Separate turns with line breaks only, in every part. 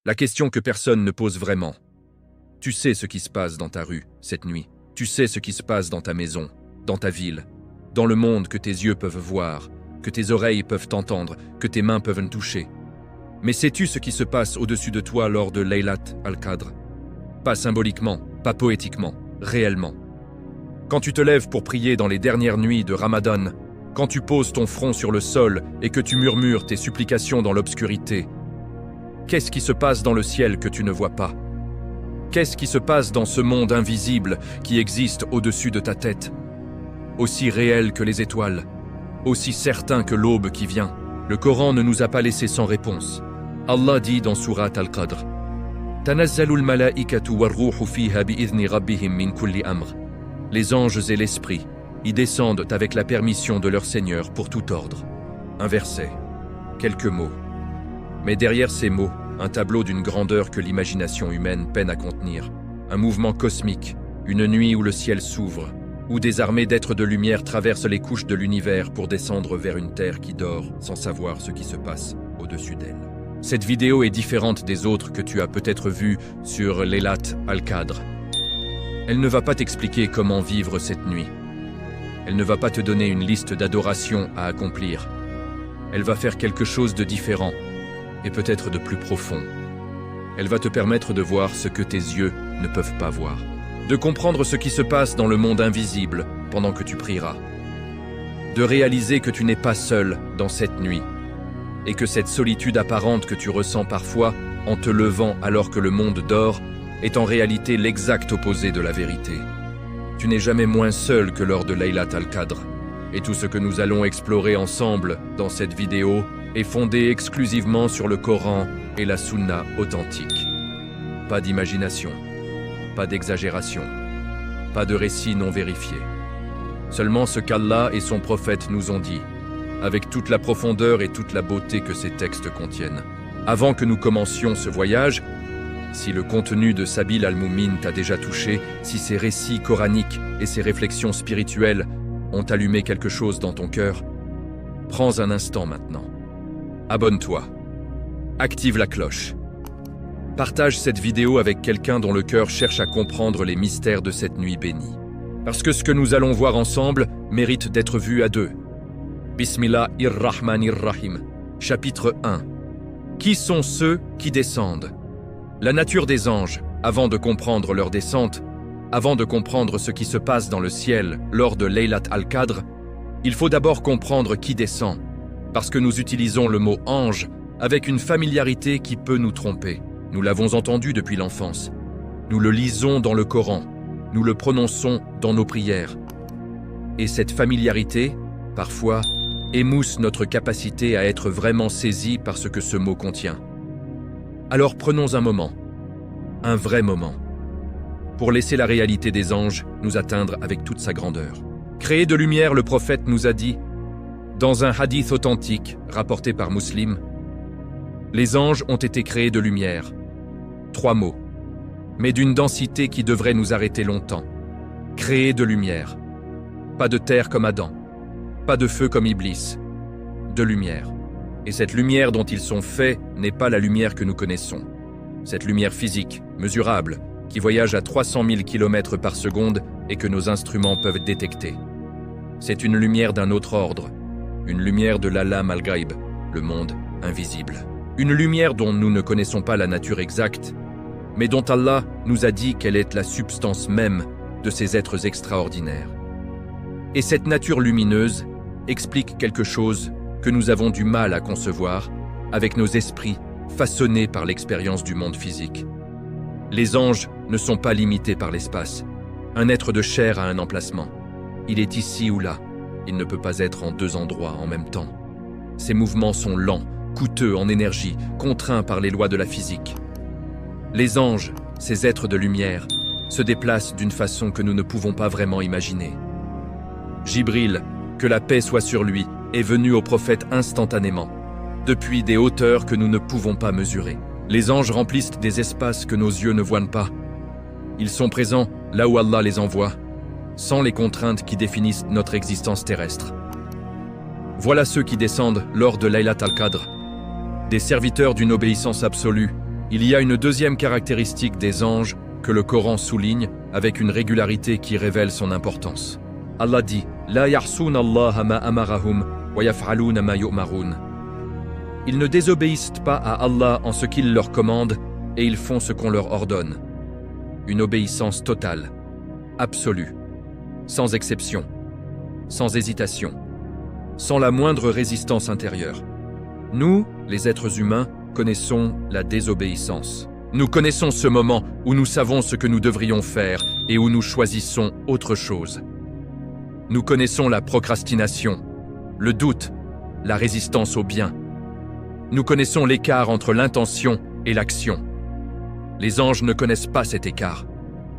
La question que personne ne pose vraiment. Tu sais ce qui se passe dans ta rue, cette nuit. Tu sais ce qui se passe dans ta maison, dans ta ville, dans le monde que tes yeux peuvent voir, que tes oreilles peuvent entendre, que tes mains peuvent toucher. Mais sais-tu ce qui se passe au-dessus de toi lors de Laylat al-Qadr? Pas symboliquement, pas poétiquement, réellement. Quand tu te lèves pour prier dans les dernières nuits de Ramadan, quand tu poses ton front sur le sol et que tu murmures tes supplications dans l'obscurité, qu'est-ce qui se passe dans le ciel que tu ne vois pas? Qu'est-ce qui se passe dans ce monde invisible qui existe au-dessus de ta tête? Aussi réel que les étoiles, aussi certain que l'aube qui vient, le Coran ne nous a pas laissé sans réponse. Allah dit dans Surat Al-Qadr, « Tanazzalul malaikatu war-ruhu fiha bi'idhni rabbihim min kulli amr » Les anges et l'esprit y descendent avec la permission de leur Seigneur pour tout ordre. Un verset, quelques mots. Mais derrière ces mots, un tableau d'une grandeur que l'imagination humaine peine à contenir. Un mouvement cosmique, une nuit où le ciel s'ouvre, où des armées d'êtres de lumière traversent les couches de l'univers pour descendre vers une terre qui dort sans savoir ce qui se passe au-dessus d'elle. Cette vidéo est différente des autres que tu as peut-être vues sur Laylat al-Qadr. Elle ne va pas t'expliquer comment vivre cette nuit. Elle ne va pas te donner une liste d'adorations à accomplir. Elle va faire quelque chose de différent et peut-être de plus profond. Elle va te permettre de voir ce que tes yeux ne peuvent pas voir. De comprendre ce qui se passe dans le monde invisible pendant que tu prieras. De réaliser que tu n'es pas seul dans cette nuit et que cette solitude apparente que tu ressens parfois en te levant alors que le monde dort est en réalité l'exact opposé de la vérité. Tu n'es jamais moins seul que lors de Laylat al-Qadr. Et tout ce que nous allons explorer ensemble dans cette vidéo est fondé exclusivement sur le Coran et la Sunna authentique. Pas d'imagination, pas d'exagération, pas de récit non vérifié. Seulement ce qu'Allah et son prophète nous ont dit, avec toute la profondeur et toute la beauté que ces textes contiennent. Avant que nous commencions ce voyage, si le contenu de Sabil al-Moumin t'a déjà touché, si ces récits coraniques et ces réflexions spirituelles ont allumé quelque chose dans ton cœur, prends un instant maintenant. Abonne-toi. Active la cloche. Partage cette vidéo avec quelqu'un dont le cœur cherche à comprendre les mystères de cette nuit bénie. Parce que ce que nous allons voir ensemble mérite d'être vu à deux. Bismillahir-Rahmanir-Rahim. Chapitre 1. Qui sont ceux qui descendent? La nature des anges, avant de comprendre leur descente, avant de comprendre ce qui se passe dans le ciel lors de Laylat al-Qadr, il faut d'abord comprendre qui descend, parce que nous utilisons le mot « ange » avec une familiarité qui peut nous tromper. Nous l'avons entendu depuis l'enfance. Nous le lisons dans le Coran. Nous le prononçons dans nos prières. Et cette familiarité, parfois, émousse notre capacité à être vraiment saisis par ce que ce mot contient. Alors prenons un moment, un vrai moment, pour laisser la réalité des anges nous atteindre avec toute sa grandeur. Créé de lumière, le prophète nous a dit, dans un hadith authentique rapporté par Muslim, les anges ont été créés de lumière. 3 mots, mais d'une densité qui devrait nous arrêter longtemps. Créés de lumière. Pas de terre comme Adam, pas de feu comme Iblis, de lumière. Et cette lumière dont ils sont faits n'est pas la lumière que nous connaissons. Cette lumière physique, mesurable, qui voyage à 300 000 km par seconde et que nos instruments peuvent détecter. C'est une lumière d'un autre ordre, une lumière de l'Alam al-Ghaib, le monde invisible. Une lumière dont nous ne connaissons pas la nature exacte, mais dont Allah nous a dit qu'elle est la substance même de ces êtres extraordinaires. Et cette nature lumineuse explique quelque chose que nous avons du mal à concevoir avec nos esprits façonnés par l'expérience du monde physique. Les anges ne sont pas limités par l'espace. Un être de chair a un emplacement. Il est ici ou là. Il ne peut pas être en 2 endroits en même temps. Ses mouvements sont lents, coûteux en énergie, contraints par les lois de la physique. Les anges, ces êtres de lumière, se déplacent d'une façon que nous ne pouvons pas vraiment imaginer. Jibril, que la paix soit sur lui, est venu au prophète instantanément, depuis des hauteurs que nous ne pouvons pas mesurer. Les anges remplissent des espaces que nos yeux ne voient pas. Ils sont présents là où Allah les envoie, sans les contraintes qui définissent notre existence terrestre. Voilà ceux qui descendent lors de Laylat al-Qadr, des serviteurs d'une obéissance absolue, Il y a une deuxième caractéristique des anges que le Coran souligne avec une régularité qui révèle son importance. Allah dit « La ya'souna Allah ma amarahum wa yaf'aluna ma yu'marun » Ils ne désobéissent pas à Allah en ce qu'il leur commande et ils font ce qu'on leur ordonne. Une obéissance totale, absolue, sans exception, sans hésitation, sans la moindre résistance intérieure. Nous, les êtres humains, connaissons la désobéissance. Nous connaissons ce moment où nous savons ce que nous devrions faire et où nous choisissons autre chose. Nous connaissons la procrastination, le doute, la résistance au bien. Nous connaissons l'écart entre l'intention et l'action. Les anges ne connaissent pas cet écart.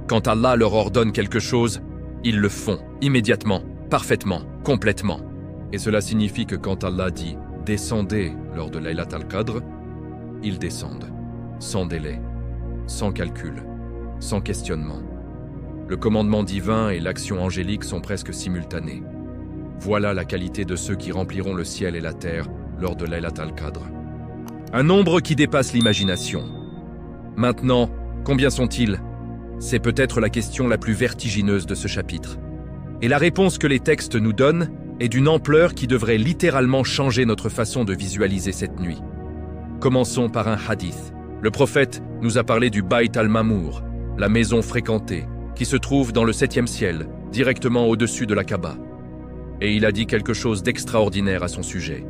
Quand Allah leur ordonne quelque chose, ils le font, immédiatement, parfaitement, complètement. Et cela signifie que quand Allah dit « descendez » lors de Laylat al-Qadr, ils descendent, sans délai, sans calcul, sans questionnement. Le commandement divin et l'action angélique sont presque simultanés. Voilà la qualité de ceux qui rempliront le ciel et la terre lors de Laylat al-Qadr. Un nombre qui dépasse l'imagination. Maintenant, combien sont-ils? C'est peut-être la question la plus vertigineuse de ce chapitre. Et la réponse que les textes nous donnent est d'une ampleur qui devrait littéralement changer notre façon de visualiser cette nuit. Commençons par un hadith. Le prophète nous a parlé du Bayt al-Mamour, la maison fréquentée, qui se trouve dans le 7e ciel, directement au-dessus de la Kaaba. Et il a dit quelque chose d'extraordinaire à son sujet.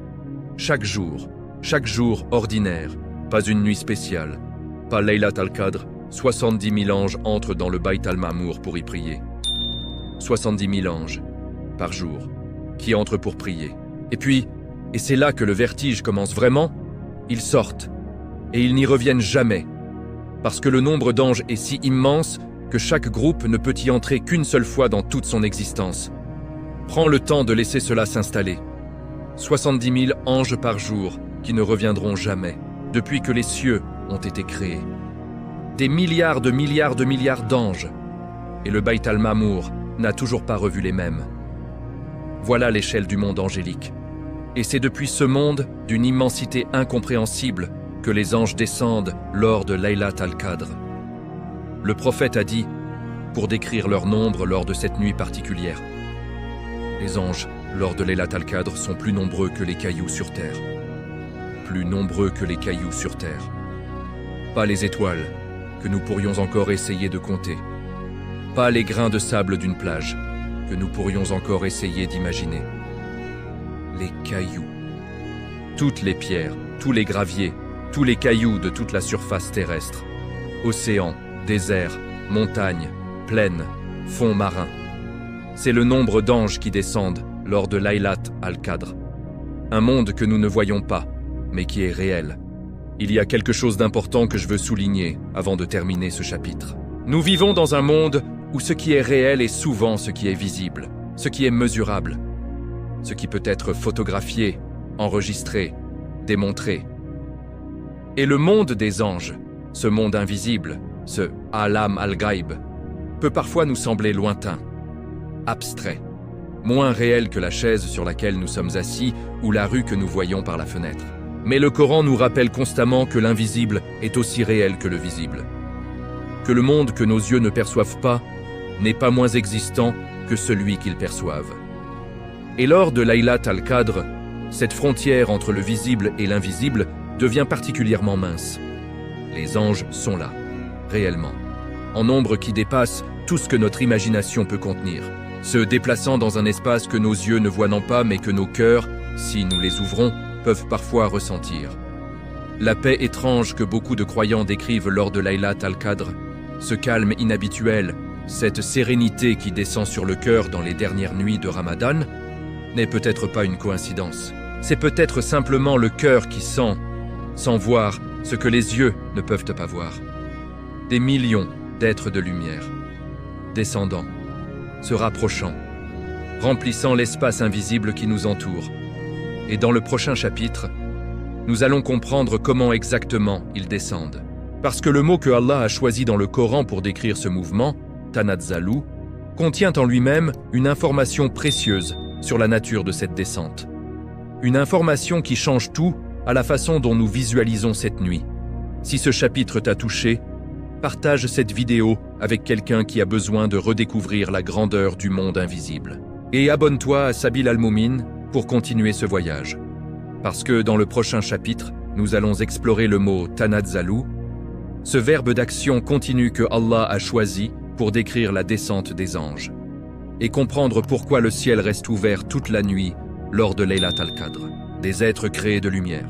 Chaque jour ordinaire, pas une nuit spéciale, pas Laylat al-Qadr, 70 000 anges entrent dans le Bayt al-Mamour pour y prier. 70 000 anges, par jour, qui entrent pour prier. Et puis, et c'est là que le vertige commence vraiment, ils sortent, et ils n'y reviennent jamais, parce que le nombre d'anges est si immense que chaque groupe ne peut y entrer qu'une seule fois dans toute son existence. Prends le temps de laisser cela s'installer. 70 000 anges par jour qui ne reviendront jamais, depuis que les cieux ont été créés. Des milliards d'anges, et le Bayt al-Mamour n'a toujours pas revu les mêmes. Voilà l'échelle du monde angélique. Et c'est depuis ce monde, d'une immensité incompréhensible, que les anges descendent lors de Laylat al-Qadr. Le prophète a dit, pour décrire leur nombre lors de cette nuit particulière, les anges, lors de Laylat al-Qadr, sont plus nombreux que les cailloux sur terre. Plus nombreux que les cailloux sur terre. Pas les étoiles, que nous pourrions encore essayer de compter. Pas les grains de sable d'une plage, que nous pourrions encore essayer d'imaginer. Les cailloux. Toutes les pierres, tous les graviers, tous les cailloux de toute la surface terrestre. Océans, déserts, montagnes, plaines, fonds marins. C'est le nombre d'anges qui descendent lors de Laylat al-Qadr. Un monde que nous ne voyons pas, mais qui est réel. Il y a quelque chose d'important que je veux souligner avant de terminer ce chapitre. Nous vivons dans un monde où ce qui est réel est souvent ce qui est visible, ce qui est mesurable, ce qui peut être photographié, enregistré, démontré. Et le monde des anges, ce monde invisible, ce Alam al-Ghaib, peut parfois nous sembler lointain, abstrait, moins réel que la chaise sur laquelle nous sommes assis ou la rue que nous voyons par la fenêtre. Mais le Coran nous rappelle constamment que l'invisible est aussi réel que le visible. Que le monde que nos yeux ne perçoivent pas n'est pas moins existant que celui qu'ils perçoivent. Et lors de Laylat al-Qadr, cette frontière entre le visible et l'invisible devient particulièrement mince. Les anges sont là, réellement, en nombre qui dépasse tout ce que notre imagination peut contenir, se déplaçant dans un espace que nos yeux ne voient non pas mais que nos cœurs, si nous les ouvrons, peuvent parfois ressentir. La paix étrange que beaucoup de croyants décrivent lors de Laylat al-Qadr, ce calme inhabituel, cette sérénité qui descend sur le cœur dans les dernières nuits de Ramadan, n'est peut-être pas une coïncidence. C'est peut-être simplement le cœur qui sent, sans voir, ce que les yeux ne peuvent pas voir. Des millions d'êtres de lumière, descendant, se rapprochant, remplissant l'espace invisible qui nous entoure. Et dans le prochain chapitre, nous allons comprendre comment exactement ils descendent. Parce que le mot que Allah a choisi dans le Coran pour décrire ce mouvement, Tanazzalu, contient en lui-même une information précieuse sur la nature de cette descente. Une information qui change tout à la façon dont nous visualisons cette nuit. Si ce chapitre t'a touché, partage cette vidéo avec quelqu'un qui a besoin de redécouvrir la grandeur du monde invisible. Et abonne-toi à Sabil Al-Moumin pour continuer ce voyage. Parce que dans le prochain chapitre, nous allons explorer le mot Tanazzalu, ce verbe d'action continue que Allah a choisi pour décrire la descente des anges, et comprendre pourquoi le ciel reste ouvert toute la nuit lors de Laylat al-Qadr, des êtres créés de lumière,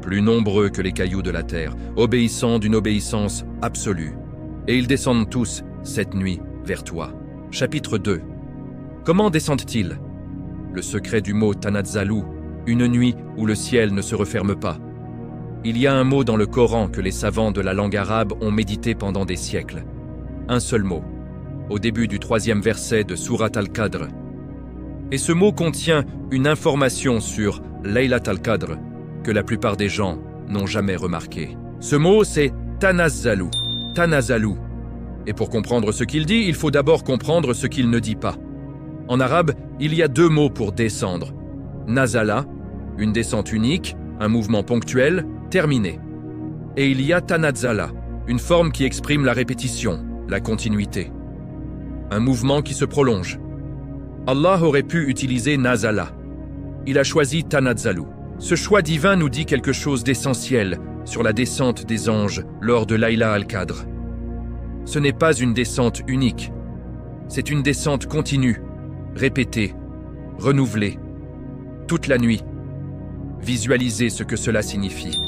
plus nombreux que les cailloux de la terre, obéissant d'une obéissance absolue. Et ils descendent tous, cette nuit, vers toi. Chapitre 2. Comment descendent-ils? Le secret du mot Tanazzalu, une nuit où le ciel ne se referme pas. Il y a un mot dans le Coran que les savants de la langue arabe ont médité pendant des siècles. Un seul mot, au début du 3e verset de Surat al-Qadr. Et ce mot contient une information sur Laylat al-Qadr que la plupart des gens n'ont jamais remarqué. Ce mot, c'est Tanazzalu. Tanazzalu. Et pour comprendre ce qu'il dit, il faut d'abord comprendre ce qu'il ne dit pas. En arabe, il y a 2 mots pour descendre. Nazala, une descente unique, un mouvement ponctuel, terminé. Et il y a Tanazzala, une forme qui exprime la répétition, la continuité. Un mouvement qui se prolonge. Allah aurait pu utiliser Nazala. Il a choisi Tanazzalu. Ce choix divin nous dit quelque chose d'essentiel sur la descente des anges lors de Laylat al-Qadr. Ce n'est pas une descente unique. C'est une descente continue, répétée, renouvelée, toute la nuit. Visualisez ce que cela signifie.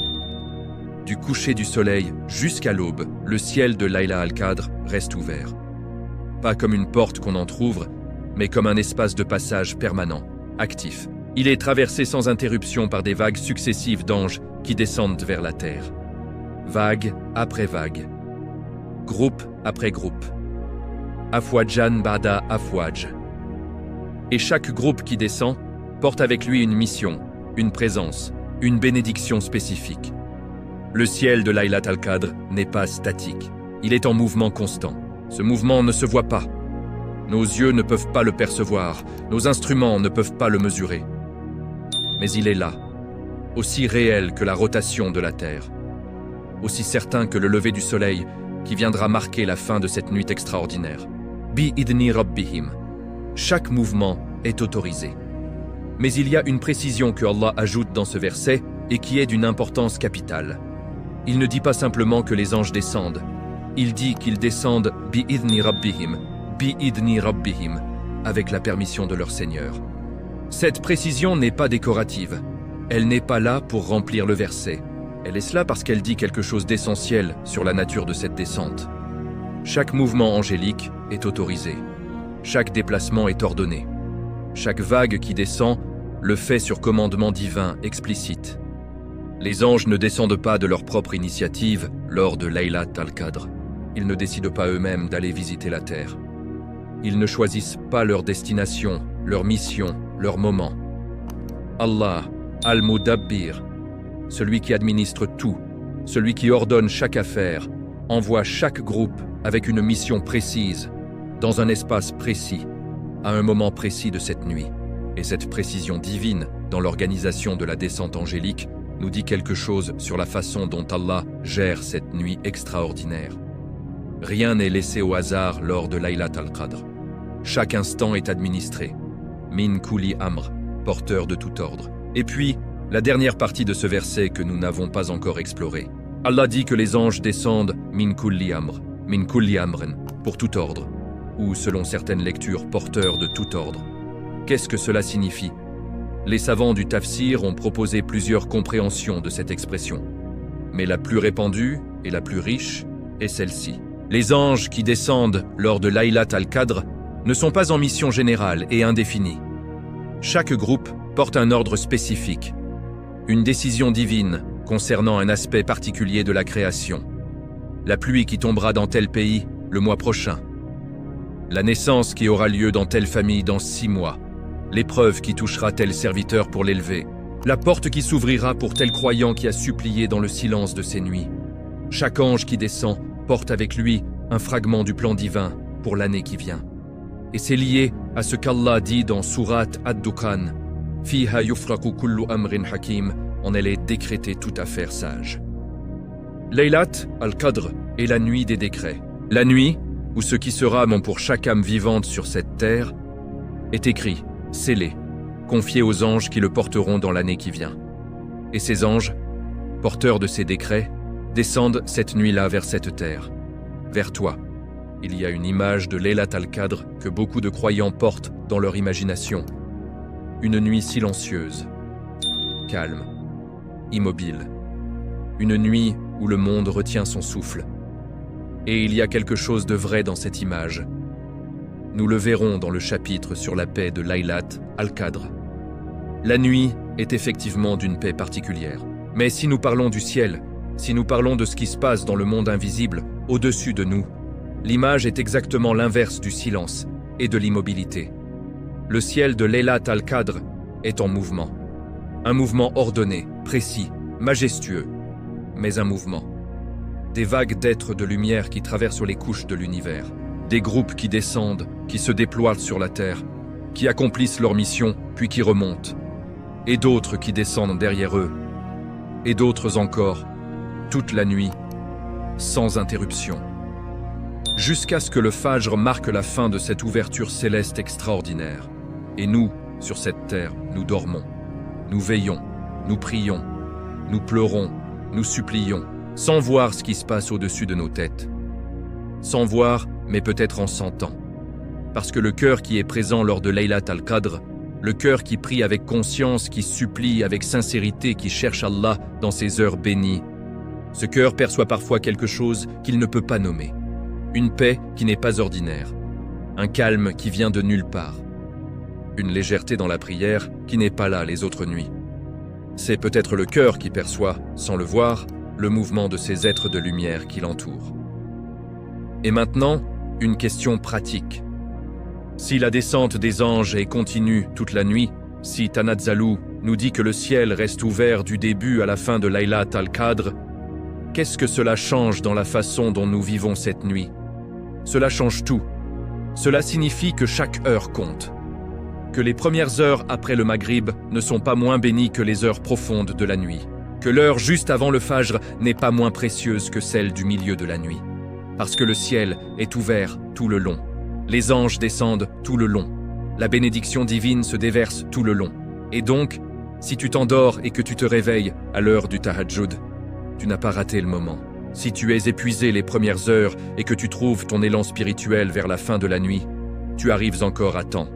Du coucher du soleil jusqu'à l'aube, le ciel de Laylat al-Qadr reste ouvert. Pas comme une porte qu'on entr'ouvre, mais comme un espace de passage permanent, actif. Il est traversé sans interruption par des vagues successives d'anges qui descendent vers la terre. Vague après vague. Groupe après groupe. Afwajan ba'da afwaj. Et chaque groupe qui descend porte avec lui une mission, une présence, une bénédiction spécifique. Le ciel de Laylat al-Qadr n'est pas statique. Il est en mouvement constant. Ce mouvement ne se voit pas. Nos yeux ne peuvent pas le percevoir. Nos instruments ne peuvent pas le mesurer. Mais il est là, aussi réel que la rotation de la Terre, aussi certain que le lever du soleil qui viendra marquer la fin de cette nuit extraordinaire. Bi-idni rabbihim. Chaque mouvement est autorisé. Mais il y a une précision que Allah ajoute dans ce verset et qui est d'une importance capitale. Il ne dit pas simplement que les anges descendent, il dit qu'ils descendent bi-idni rabbihim, avec la permission de leur Seigneur. Cette précision n'est pas décorative. Elle n'est pas là pour remplir le verset. Elle est là parce qu'elle dit quelque chose d'essentiel sur la nature de cette descente. Chaque mouvement angélique est autorisé. Chaque déplacement est ordonné. Chaque vague qui descend le fait sur commandement divin explicite. Les anges ne descendent pas de leur propre initiative lors de Laylat al-Qadr. Ils ne décident pas eux-mêmes d'aller visiter la terre. Ils ne choisissent pas leur destination, leur mission, leur moment. Allah, Al-Mudabbir, celui qui administre tout, celui qui ordonne chaque affaire, envoie chaque groupe avec une mission précise, dans un espace précis, à un moment précis de cette nuit. Et cette précision divine dans l'organisation de la descente angélique nous dit quelque chose sur la façon dont Allah gère cette nuit extraordinaire. Rien n'est laissé au hasard lors de Laylat al-Qadr. Chaque instant est administré. Min kulli amr, porteur de tout ordre. Et puis, la dernière partie de ce verset que nous n'avons pas encore exploré. Allah dit que les anges descendent min kulli amren, pour tout ordre, ou selon certaines lectures, porteurs de tout ordre. Qu'est-ce que cela signifie? Les savants du tafsir ont proposé plusieurs compréhensions de cette expression. Mais la plus répandue et la plus riche est celle-ci. Les anges qui descendent lors de Laylat al-Qadr ne sont pas en mission générale et indéfinie. Chaque groupe porte un ordre spécifique, une décision divine concernant un aspect particulier de la création. La pluie qui tombera dans tel pays le mois prochain. La naissance qui aura lieu dans telle famille dans 6 mois. L'épreuve qui touchera tel serviteur pour l'élever. La porte qui s'ouvrira pour tel croyant qui a supplié dans le silence de ses nuits. Chaque ange qui descend porte avec lui un fragment du plan divin pour l'année qui vient. Et c'est lié à ce qu'Allah dit dans Surat Ad-Dukhan, « Fiha yufraku kullu amrin hakim » en elle est décrétée toute affaire sage. Laylat al-Qadr est la nuit des décrets. La nuit où ce qui sera bon pour chaque âme vivante sur cette terre est écrit, scellé, confié aux anges qui le porteront dans l'année qui vient. Et ces anges, porteurs de ces décrets, descendent cette nuit-là vers cette terre, vers toi. Il y a une image de Laylat al-Qadr que beaucoup de croyants portent dans leur imagination. Une nuit silencieuse, calme, immobile. Une nuit où le monde retient son souffle. Et il y a quelque chose de vrai dans cette image. Nous le verrons dans le chapitre sur la paix de Laylat al-Qadr. La nuit est effectivement d'une paix particulière. Mais si nous parlons du ciel, si nous parlons de ce qui se passe dans le monde invisible, au-dessus de nous, l'image est exactement l'inverse du silence et de l'immobilité. Le ciel de Laylat al-Qadr est en mouvement. Un mouvement ordonné, précis, majestueux, mais un mouvement. Des vagues d'êtres de lumière qui traversent les couches de l'univers. Des groupes qui descendent, qui se déploient sur la terre, qui accomplissent leur mission, puis qui remontent. Et d'autres qui descendent derrière eux. Et d'autres encore, toute la nuit, sans interruption. Jusqu'à ce que le Fajr marque la fin de cette ouverture céleste extraordinaire. Et nous, sur cette terre, nous dormons. Nous veillons, nous prions, nous pleurons, nous supplions, sans voir ce qui se passe au-dessus de nos têtes. Sans voir, mais peut-être en sentant. Parce que le cœur qui est présent lors de Laylat al-Qadr, le cœur qui prie avec conscience, qui supplie avec sincérité, qui cherche Allah dans ces heures bénies, ce cœur perçoit parfois quelque chose qu'il ne peut pas nommer. Une paix qui n'est pas ordinaire. Un calme qui vient de nulle part. Une légèreté dans la prière qui n'est pas là les autres nuits. C'est peut-être le cœur qui perçoit, sans le voir, le mouvement de ces êtres de lumière qui l'entourent. Et maintenant, une question pratique. Si la descente des anges est continue toute la nuit, si Tanazzalou nous dit que le ciel reste ouvert du début à la fin de Laylat al-Qadr, qu'est-ce que cela change dans la façon dont nous vivons cette nuit? Cela change tout. Cela signifie que chaque heure compte. Que les premières heures après le Maghrib ne sont pas moins bénies que les heures profondes de la nuit. Que l'heure juste avant le Fajr n'est pas moins précieuse que celle du milieu de la nuit. Parce que le ciel est ouvert tout le long. Les anges descendent tout le long. La bénédiction divine se déverse tout le long. Et donc, si tu t'endors et que tu te réveilles à l'heure du Tahajjud, tu n'as pas raté le moment. Si tu es épuisé les premières heures et que tu trouves ton élan spirituel vers la fin de la nuit, tu arrives encore à temps.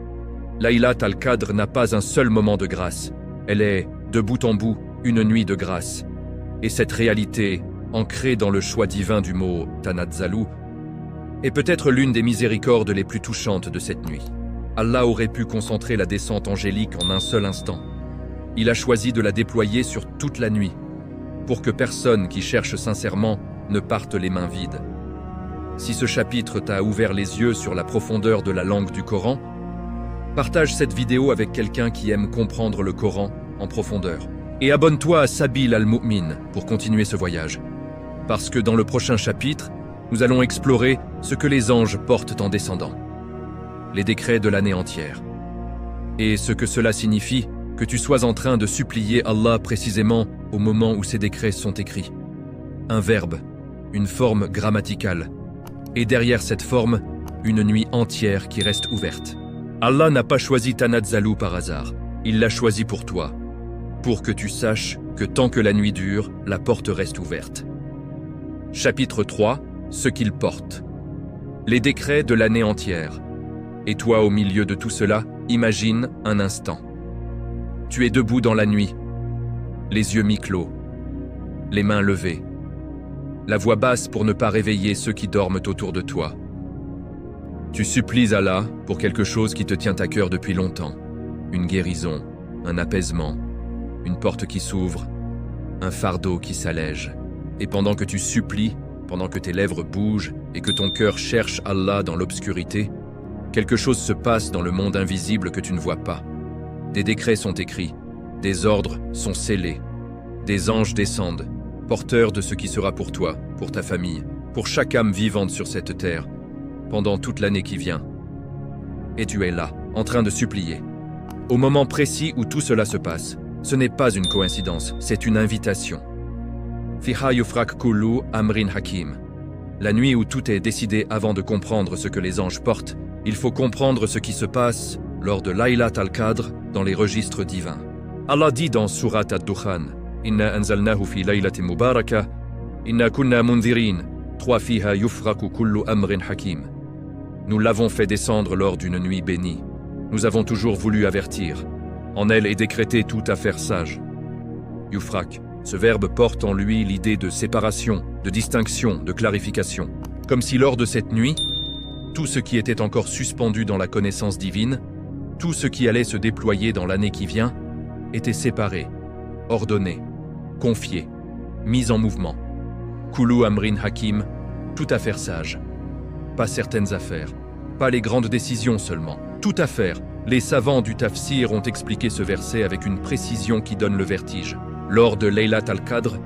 Laylat al-Qadr n'a pas un seul moment de grâce. Elle est, de bout en bout, une nuit de grâce. Et cette réalité, ancrée dans le choix divin du mot Tanazzalou, est peut-être l'une des miséricordes les plus touchantes de cette nuit. Allah aurait pu concentrer la descente angélique en un seul instant. Il a choisi de la déployer sur toute la nuit, pour que personne qui cherche sincèrement ne parte les mains vides. Si ce chapitre t'a ouvert les yeux sur la profondeur de la langue du Coran, partage cette vidéo avec quelqu'un qui aime comprendre le Coran en profondeur. Et abonne-toi à Sabil al-Mu'min pour continuer ce voyage. Parce que dans le prochain chapitre, nous allons explorer ce que les anges portent en descendant. Les décrets de l'année entière. Et ce que cela signifie que tu sois en train de supplier Allah précisément au moment où ces décrets sont écrits. Un verbe, une forme grammaticale. Et derrière cette forme, une nuit entière qui reste ouverte. Allah n'a pas choisi Tanazzalou par hasard. Il l'a choisi pour toi. Pour que tu saches que tant que la nuit dure, la porte reste ouverte. Chapitre 3, ce qu'il porte. Les décrets de l'année entière. Et toi, au milieu de tout cela, imagine un instant. Tu es debout dans la nuit, les yeux mi-clos, les mains levées, la voix basse pour ne pas réveiller ceux qui dorment autour de toi. Tu supplies Allah pour quelque chose qui te tient à cœur depuis longtemps. Une guérison, un apaisement, une porte qui s'ouvre, un fardeau qui s'allège. Et pendant que tu supplies, pendant que tes lèvres bougent et que ton cœur cherche Allah dans l'obscurité, quelque chose se passe dans le monde invisible que tu ne vois pas. Des décrets sont écrits, des ordres sont scellés, des anges descendent, porteurs de ce qui sera pour toi, pour ta famille, pour chaque âme vivante sur cette terre, pendant toute l'année qui vient. Et tu es là, en train de supplier. Au moment précis où tout cela se passe, ce n'est pas une coïncidence, c'est une invitation. Fiha yufrak kullu amrin hakim. La nuit où tout est décidé avant de comprendre ce que les anges portent, il faut comprendre ce qui se passe lors de Laylat al-Qadr dans les registres divins. Allah dit dans Surat ad-Dukhan, Inna anzalnahu fi laylatin mubarakah, Inna kunna mundhirin, 3 fiha yufraku kullu amrin hakim. Nous l'avons fait descendre lors d'une nuit bénie. Nous avons toujours voulu avertir. En elle est décrétée toute affaire sage. Yufrak, ce verbe porte en lui l'idée de séparation, de distinction, de clarification. Comme si lors de cette nuit, tout ce qui était encore suspendu dans la connaissance divine, tout ce qui allait se déployer dans l'année qui vient, était séparé, ordonné, confié, mis en mouvement. Kulu amrin hakim, toute affaire sage. Pas certaines affaires, pas les grandes décisions seulement. Toute affaire. Les savants du tafsir ont expliqué ce verset avec une précision qui donne le vertige. Lors de Laylat al-Qadr,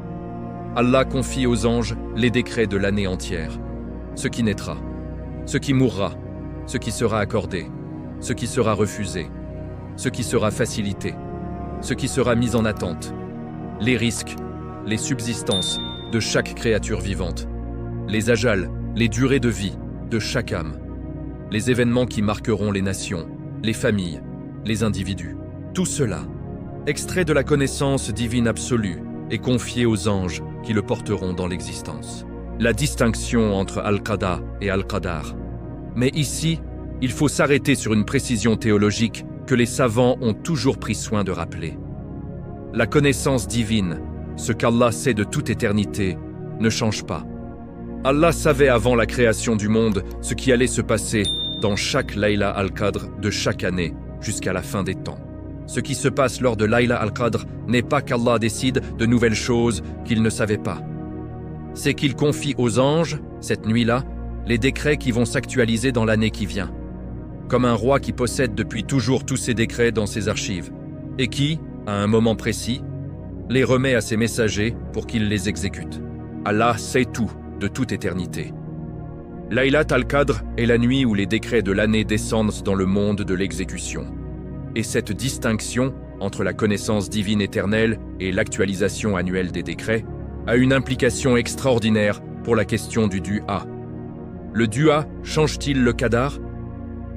Allah confie aux anges les décrets de l'année entière. Ce qui naîtra, ce qui mourra, ce qui sera accordé, ce qui sera refusé, ce qui sera facilité, ce qui sera mis en attente, les risques, les subsistances de chaque créature vivante, les ajals, les durées de vie de chaque âme, les événements qui marqueront les nations, les familles, les individus. Tout cela, extrait de la connaissance divine absolue, est confié aux anges qui le porteront dans l'existence. La distinction entre Al-Qada et Al-Qadar. Mais ici, il faut s'arrêter sur une précision théologique que les savants ont toujours pris soin de rappeler. La connaissance divine, ce qu'Allah sait de toute éternité, ne change pas. Allah savait avant la création du monde ce qui allait se passer dans chaque Layla al-Qadr de chaque année jusqu'à la fin des temps. Ce qui se passe lors de Layla al-Qadr n'est pas qu'Allah décide de nouvelles choses qu'il ne savait pas. C'est qu'il confie aux anges, cette nuit-là, les décrets qui vont s'actualiser dans l'année qui vient. Comme un roi qui possède depuis toujours tous ses décrets dans ses archives, et qui, à un moment précis, les remet à ses messagers pour qu'ils les exécutent. Allah sait tout, de toute éternité. Laylat al-Qadr est la nuit où les décrets de l'année descendent dans le monde de l'exécution. Et cette distinction entre la connaissance divine éternelle et l'actualisation annuelle des décrets a une implication extraordinaire pour la question du dua. Le dua change-t-il le qadar?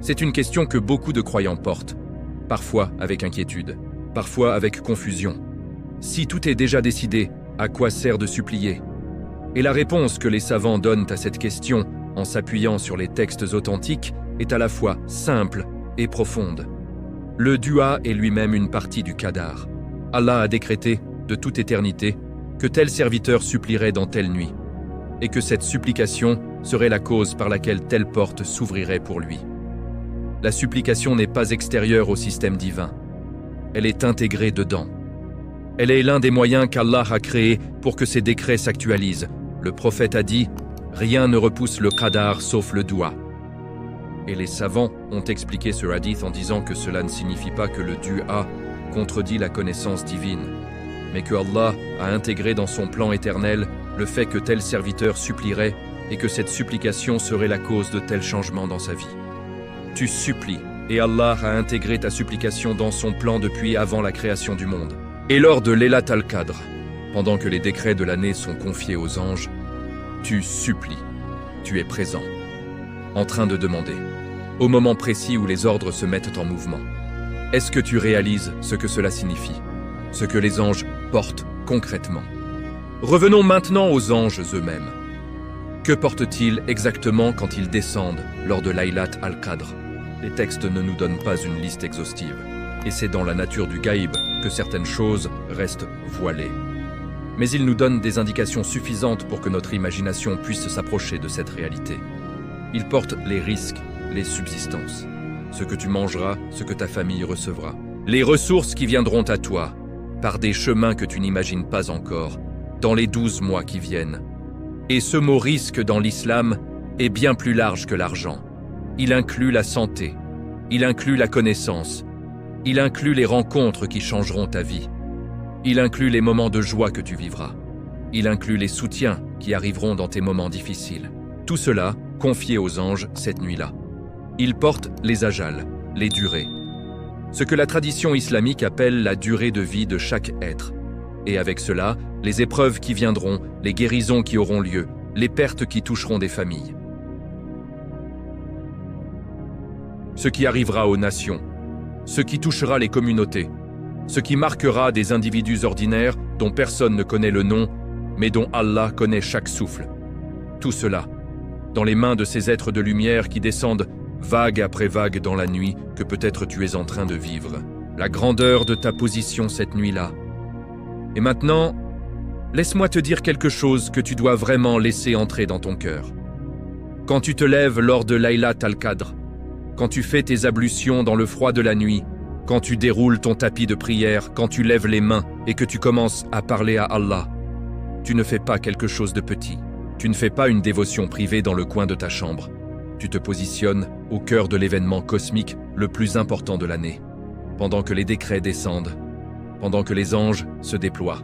C'est une question que beaucoup de croyants portent, parfois avec inquiétude, parfois avec confusion. Si tout est déjà décidé, à quoi sert de supplier? Et la réponse que les savants donnent à cette question, en s'appuyant sur les textes authentiques, est à la fois simple et profonde. Le dua est lui-même une partie du qadar. Allah a décrété, de toute éternité, que tel serviteur supplierait dans telle nuit, et que cette supplication serait la cause par laquelle telle porte s'ouvrirait pour lui. La supplication n'est pas extérieure au système divin. Elle est intégrée dedans. Elle est l'un des moyens qu'Allah a créés pour que ses décrets s'actualisent. Le prophète a dit « Rien ne repousse le qadar sauf le dua ». Et les savants ont expliqué ce hadith en disant que cela ne signifie pas que le dua contredit la connaissance divine, mais que Allah a intégré dans son plan éternel le fait que tel serviteur supplierait et que cette supplication serait la cause de tel changement dans sa vie. Tu supplies, et Allah a intégré ta supplication dans son plan depuis avant la création du monde. Et lors de Laylat al-Qadr, pendant que les décrets de l'année sont confiés aux anges, tu supplies, tu es présent, en train de demander, au moment précis où les ordres se mettent en mouvement. Est-ce que tu réalises ce que cela signifie, ce que les anges portent concrètement? Revenons maintenant aux anges eux-mêmes. Que portent-ils exactement quand ils descendent lors de Laylat al-Qadr? Les textes ne nous donnent pas une liste exhaustive, et c'est dans la nature du gaïb que certaines choses restent voilées. Mais ils nous donnent des indications suffisantes pour que notre imagination puisse s'approcher de cette réalité. Ils portent les risques, les subsistances, ce que tu mangeras, ce que ta famille recevra, les ressources qui viendront à toi, par des chemins que tu n'imagines pas encore, dans les 12 mois qui viennent. Et ce mot risque dans l'islam est bien plus large que l'argent. Il inclut la santé, il inclut la connaissance, il inclut les rencontres qui changeront ta vie, il inclut les moments de joie que tu vivras, il inclut les soutiens qui arriveront dans tes moments difficiles. Tout cela confié aux anges cette nuit-là. Ils portent les ajals, les durées, ce que la tradition islamique appelle la durée de vie de chaque être. et avec cela, les épreuves qui viendront, les guérisons qui auront lieu, les pertes qui toucheront des familles. Ce qui arrivera aux nations, ce qui touchera les communautés, ce qui marquera des individus ordinaires dont personne ne connaît le nom, mais dont Allah connaît chaque souffle. Tout cela, dans les mains de ces êtres de lumière qui descendent vague après vague dans la nuit que peut-être tu es en train de vivre. La grandeur de ta position cette nuit-là. Et maintenant, laisse-moi te dire quelque chose que tu dois vraiment laisser entrer dans ton cœur. Quand tu te lèves lors de Laylat al-Qadr, quand tu fais tes ablutions dans le froid de la nuit, quand tu déroules ton tapis de prière, quand tu lèves les mains et que tu commences à parler à Allah, tu ne fais pas quelque chose de petit. Tu ne fais pas une dévotion privée dans le coin de ta chambre. Tu te positionnes au cœur de l'événement cosmique le plus important de l'année. Pendant que les décrets descendent, pendant que les anges se déploient,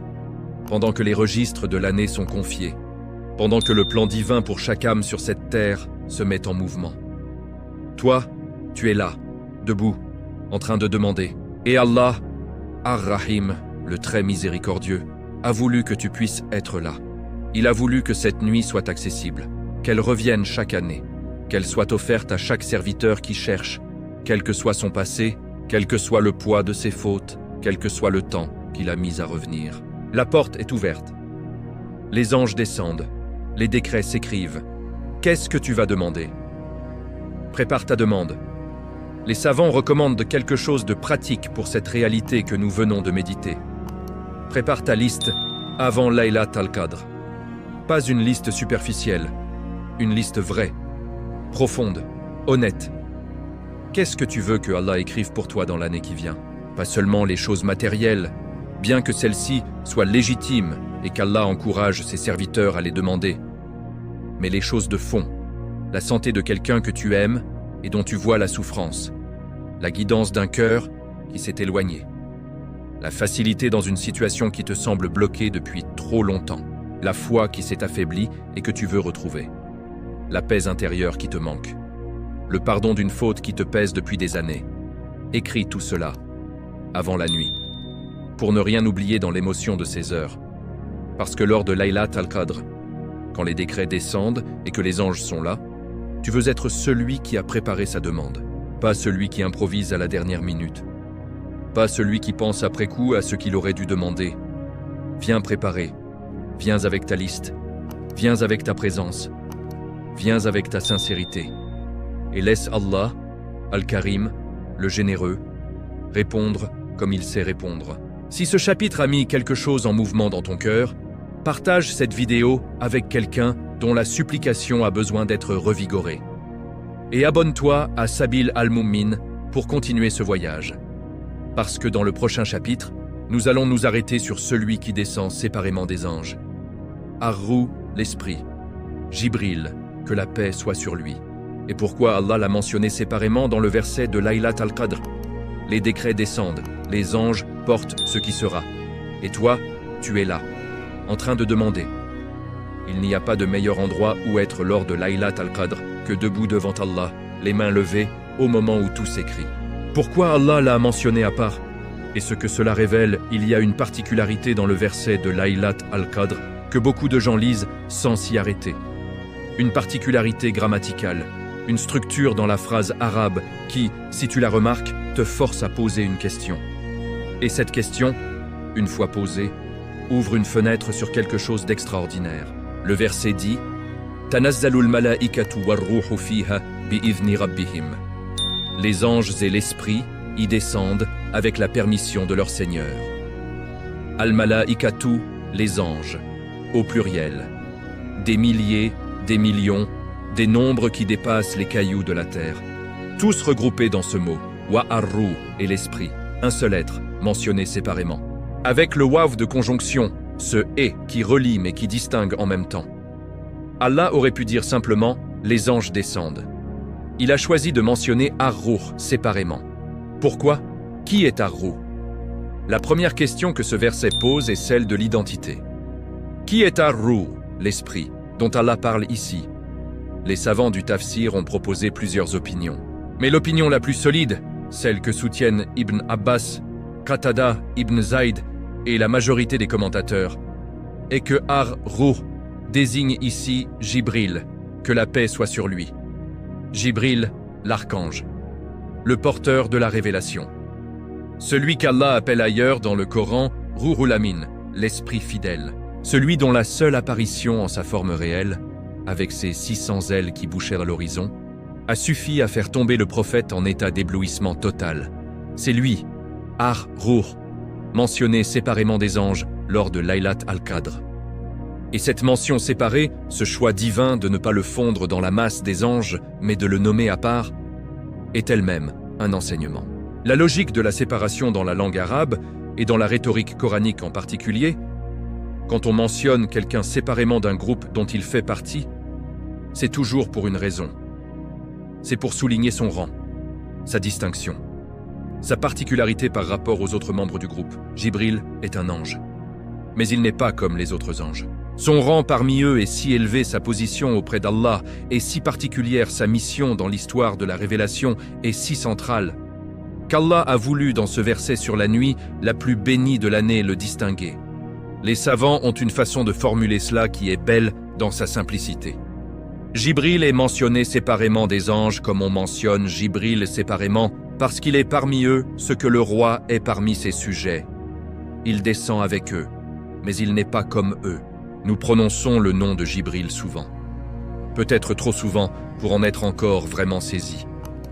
pendant que les registres de l'année sont confiés, pendant que le plan divin pour chaque âme sur cette terre se met en mouvement. Toi, tu es là, debout, en train de demander. Et Allah, Ar-Rahim, le très miséricordieux, a voulu que tu puisses être là. Il a voulu que cette nuit soit accessible, qu'elle revienne chaque année, qu'elle soit offerte à chaque serviteur qui cherche, quel que soit son passé, quel que soit le poids de ses fautes, quel que soit le temps qu'il a mis à revenir. La porte est ouverte. Les anges descendent. Les décrets s'écrivent. Qu'est-ce que tu vas demander? Prépare ta demande. Les savants recommandent quelque chose de pratique pour cette réalité que nous venons de méditer. Prépare ta liste avant Laylat al-Qadr. Pas une liste superficielle, une liste vraie, profonde, honnête. Qu'est-ce que tu veux que Allah écrive pour toi dans l'année qui vient? Pas seulement les choses matérielles, bien que celles-ci soient légitimes et qu'Allah encourage ses serviteurs à les demander, mais les choses de fond, la santé de quelqu'un que tu aimes et dont tu vois la souffrance, la guidance d'un cœur qui s'est éloigné, la facilité dans une situation qui te semble bloquée depuis trop longtemps, la foi qui s'est affaiblie et que tu veux retrouver, la paix intérieure qui te manque, le pardon d'une faute qui te pèse depuis des années. Écris tout cela avant la nuit, pour ne rien oublier dans l'émotion de ces heures. Parce que lors de Laylat al-Qadr, quand les décrets descendent et que les anges sont là, tu veux être celui qui a préparé sa demande, pas celui qui improvise à la dernière minute, pas celui qui pense après coup à ce qu'il aurait dû demander. Viens préparer, viens avec ta liste, viens avec ta présence, viens avec ta sincérité, et laisse Allah, Al-Karim, le généreux, répondre comme il sait répondre. Si ce chapitre a mis quelque chose en mouvement dans ton cœur, partage cette vidéo avec quelqu'un dont la supplication a besoin d'être revigorée. Et abonne-toi à Sabil Al-Moumin pour continuer ce voyage. Parce que dans le prochain chapitre, nous allons nous arrêter sur celui qui descend séparément des anges. Ar-Ruh, l'esprit. Jibril, que la paix soit sur lui. Et pourquoi Allah l'a mentionné séparément dans le verset de Laylat al-Qadr? Les décrets descendent, les anges portent ce qui sera. Et toi, tu es là, en train de demander. Il n'y a pas de meilleur endroit où être lors de Laylat al-Qadr que debout devant Allah, les mains levées, au moment où tout s'écrit. Pourquoi Allah l'a mentionné à part? Et ce que cela révèle, il y a une particularité dans le verset de Laylat al-Qadr que beaucoup de gens lisent sans s'y arrêter. Une particularité grammaticale, une structure dans la phrase arabe qui, si tu la remarques, te force à poser une question. Et cette question, une fois posée, ouvre une fenêtre sur quelque chose d'extraordinaire. Le verset dit « Tanazzalul malaikatu war-ruhu fiha bi'idhni rabbihim » Les anges et l'esprit y descendent avec la permission de leur Seigneur. Al-malaikatu, les anges, au pluriel. Des milliers, des millions, des nombres qui dépassent les cailloux de la terre. Tous regroupés dans ce mot, wa ar-ruh et l'esprit, un seul être, mentionné séparément. Avec le waw de conjonction, ce « et » qui relie mais qui distingue en même temps. Allah aurait pu dire simplement « les anges descendent ». Il a choisi de mentionner ar-ruh séparément. Pourquoi? Qui est ar-ruh? La première question que ce verset pose est celle de l'identité. Qui est ar-ruh, l'esprit, dont Allah parle ici? Les savants du tafsir ont proposé plusieurs opinions. Mais l'opinion la plus solide, celle que soutiennent Ibn Abbas, Qatada, Ibn Zayd et la majorité des commentateurs, est que Ar-Ruh désigne ici Jibril, que la paix soit sur lui. Jibril, l'archange, le porteur de la révélation. Celui qu'Allah appelle ailleurs dans le Coran Ruhul Amin, l'esprit fidèle. Celui dont la seule apparition en sa forme réelle, avec ses 600 ailes qui bouchèrent l'horizon, a suffi à faire tomber le prophète en état d'éblouissement total. C'est lui, Ar-Ruh, mentionné séparément des anges lors de Laylat al-Qadr. Et cette mention séparée, ce choix divin de ne pas le fondre dans la masse des anges, mais de le nommer à part, est elle-même un enseignement. La logique de la séparation dans la langue arabe, et dans la rhétorique coranique en particulier, quand on mentionne quelqu'un séparément d'un groupe dont il fait partie, c'est toujours pour une raison. C'est pour souligner son rang, sa distinction, sa particularité par rapport aux autres membres du groupe. Jibril est un ange, mais il n'est pas comme les autres anges. Son rang parmi eux est si élevé, sa position auprès d'Allah est si particulière, sa mission dans l'histoire de la révélation est si centrale, qu'Allah a voulu dans ce verset sur la nuit la plus bénie de l'année le distinguer. Les savants ont une façon de formuler cela qui est belle dans sa simplicité. Jibril est mentionné séparément des anges comme on mentionne Jibril séparément parce qu'il est parmi eux ce que le roi est parmi ses sujets. Il descend avec eux, mais il n'est pas comme eux. Nous prononçons le nom de Jibril souvent. Peut-être trop souvent pour en être encore vraiment saisis.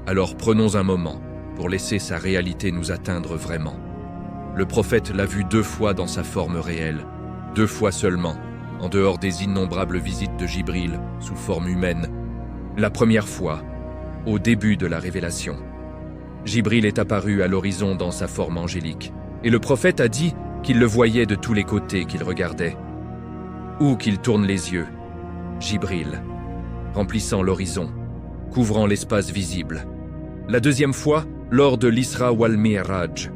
Alors prenons un moment pour laisser sa réalité nous atteindre vraiment. Le prophète l'a vu 2 fois dans sa forme réelle, 2 fois seulement, en dehors des innombrables visites de Jibril sous forme humaine. La première fois, au début de la révélation. Jibril est apparu à l'horizon dans sa forme angélique, et le prophète a dit qu'il le voyait de tous les côtés qu'il regardait. Où qu'il tourne les yeux, Jibril, remplissant l'horizon, couvrant l'espace visible. La deuxième fois, lors de l'Isra wal Mi'raj,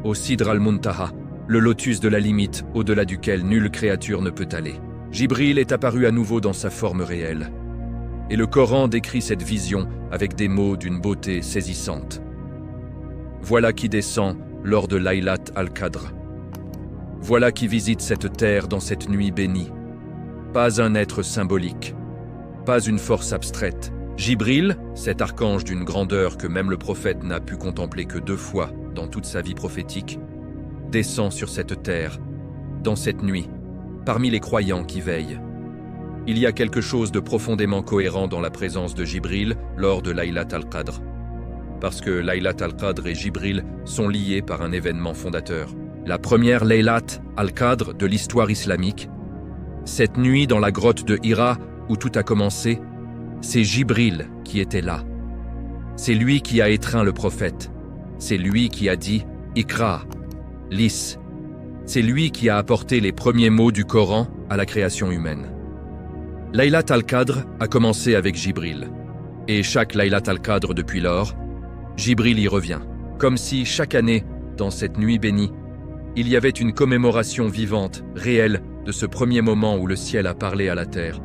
au Sidr al-Muntaha, le lotus de la limite au-delà duquel nulle créature ne peut aller. Jibril est apparu à nouveau dans sa forme réelle. Et le Coran décrit cette vision avec des mots d'une beauté saisissante. Voilà qui descend lors de Laylat al-Qadr. Voilà qui visite cette terre dans cette nuit bénie. Pas un être symbolique, pas une force abstraite. Jibril, cet archange d'une grandeur que même le prophète n'a pu contempler que 2 fois dans toute sa vie prophétique, descend sur cette terre, dans cette nuit, parmi les croyants qui veillent. Il y a quelque chose de profondément cohérent dans la présence de Jibril lors de Laylat al-Qadr. Parce que Laylat al-Qadr et Jibril sont liés par un événement fondateur. La première Laylat al-Qadr de l'histoire islamique, cette nuit dans la grotte de Hira où tout a commencé, c'est Jibril qui était là. C'est lui qui a étreint le prophète. C'est lui qui a dit « Iqra », « Lis ». C'est lui qui a apporté les premiers mots du Coran à la création humaine. Laylat al-Qadr a commencé avec Jibril. Et chaque Laylat al-Qadr depuis lors, Jibril y revient. Comme si chaque année, dans cette nuit bénie, il y avait une commémoration vivante, réelle, de ce premier moment où le ciel a parlé à la terre,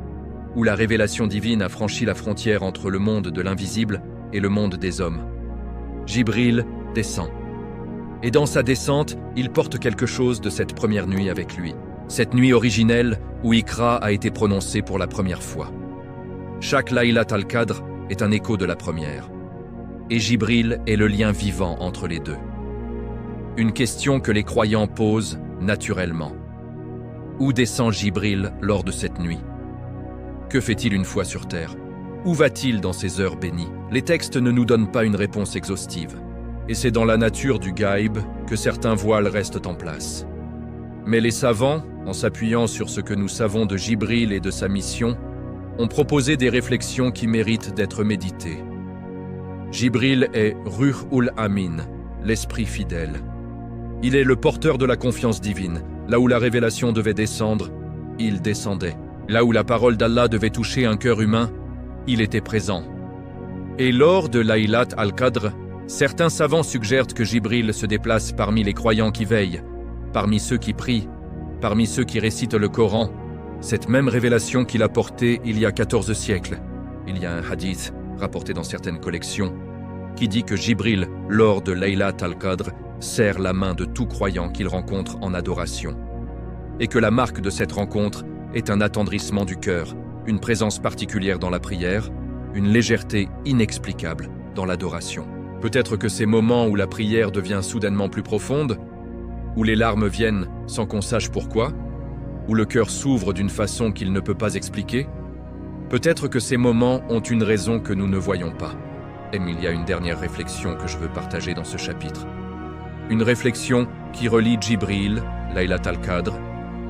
où la révélation divine a franchi la frontière entre le monde de l'invisible et le monde des hommes. Jibril descend. Et dans sa descente, il porte quelque chose de cette première nuit avec lui. Cette nuit originelle où Iqra a été prononcée pour la première fois. Chaque Laylat al-Qadr est un écho de la première. Et Jibril est le lien vivant entre les deux. Une question que les croyants posent naturellement. Où descend Jibril lors de cette nuit? Que fait-il une fois sur terre? Où va-t-il dans ces heures bénies? Les textes ne nous donnent pas une réponse exhaustive. Et c'est dans la nature du gaïb que certains voiles restent en place. Mais les savants, en s'appuyant sur ce que nous savons de Jibril et de sa mission, ont proposé des réflexions qui méritent d'être méditées. Jibril est Ruhul Amin, l'esprit fidèle. Il est le porteur de la confiance divine. Là où la révélation devait descendre, il descendait. Là où la parole d'Allah devait toucher un cœur humain, il était présent. Et lors de Laylat al-Qadr, certains savants suggèrent que Jibril se déplace parmi les croyants qui veillent, parmi ceux qui prient, parmi ceux qui récitent le Coran, cette même révélation qu'il a portée il y a 14 siècles. Il y a un hadith, rapporté dans certaines collections, qui dit que Jibril, lors de Laylat al-Qadr, serre la main de tout croyant qu'il rencontre en adoration. Et que la marque de cette rencontre est un attendrissement du cœur, une présence particulière dans la prière, une légèreté inexplicable dans l'adoration. Peut-être que ces moments où la prière devient soudainement plus profonde, où les larmes viennent sans qu'on sache pourquoi, où le cœur s'ouvre d'une façon qu'il ne peut pas expliquer, peut-être que ces moments ont une raison que nous ne voyons pas. Et il y a une dernière réflexion que je veux partager dans ce chapitre. Une réflexion qui relie Jibril, Laylat al-Qadr,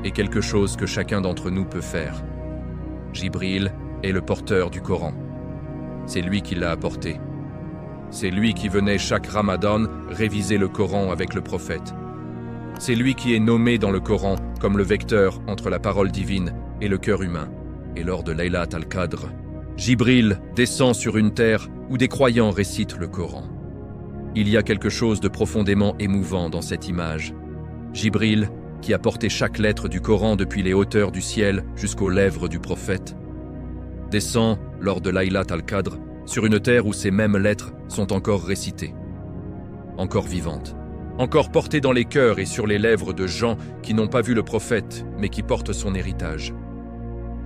et quelque chose que chacun d'entre nous peut faire. Jibril est le porteur du Coran. C'est lui qui l'a apporté. C'est lui qui venait chaque Ramadan réviser le Coran avec le prophète. C'est lui qui est nommé dans le Coran comme le vecteur entre la parole divine et le cœur humain. Et lors de Laylat al-Qadr, Jibril descend sur une terre où des croyants récitent le Coran. Il y a quelque chose de profondément émouvant dans cette image. Jibril, qui a porté chaque lettre du Coran depuis les hauteurs du ciel jusqu'aux lèvres du prophète, descend, lors de Laylat al-Qadr, sur une terre où ces mêmes lettres sont encore récitées, encore vivantes, encore portées dans les cœurs et sur les lèvres de gens qui n'ont pas vu le prophète, mais qui portent son héritage.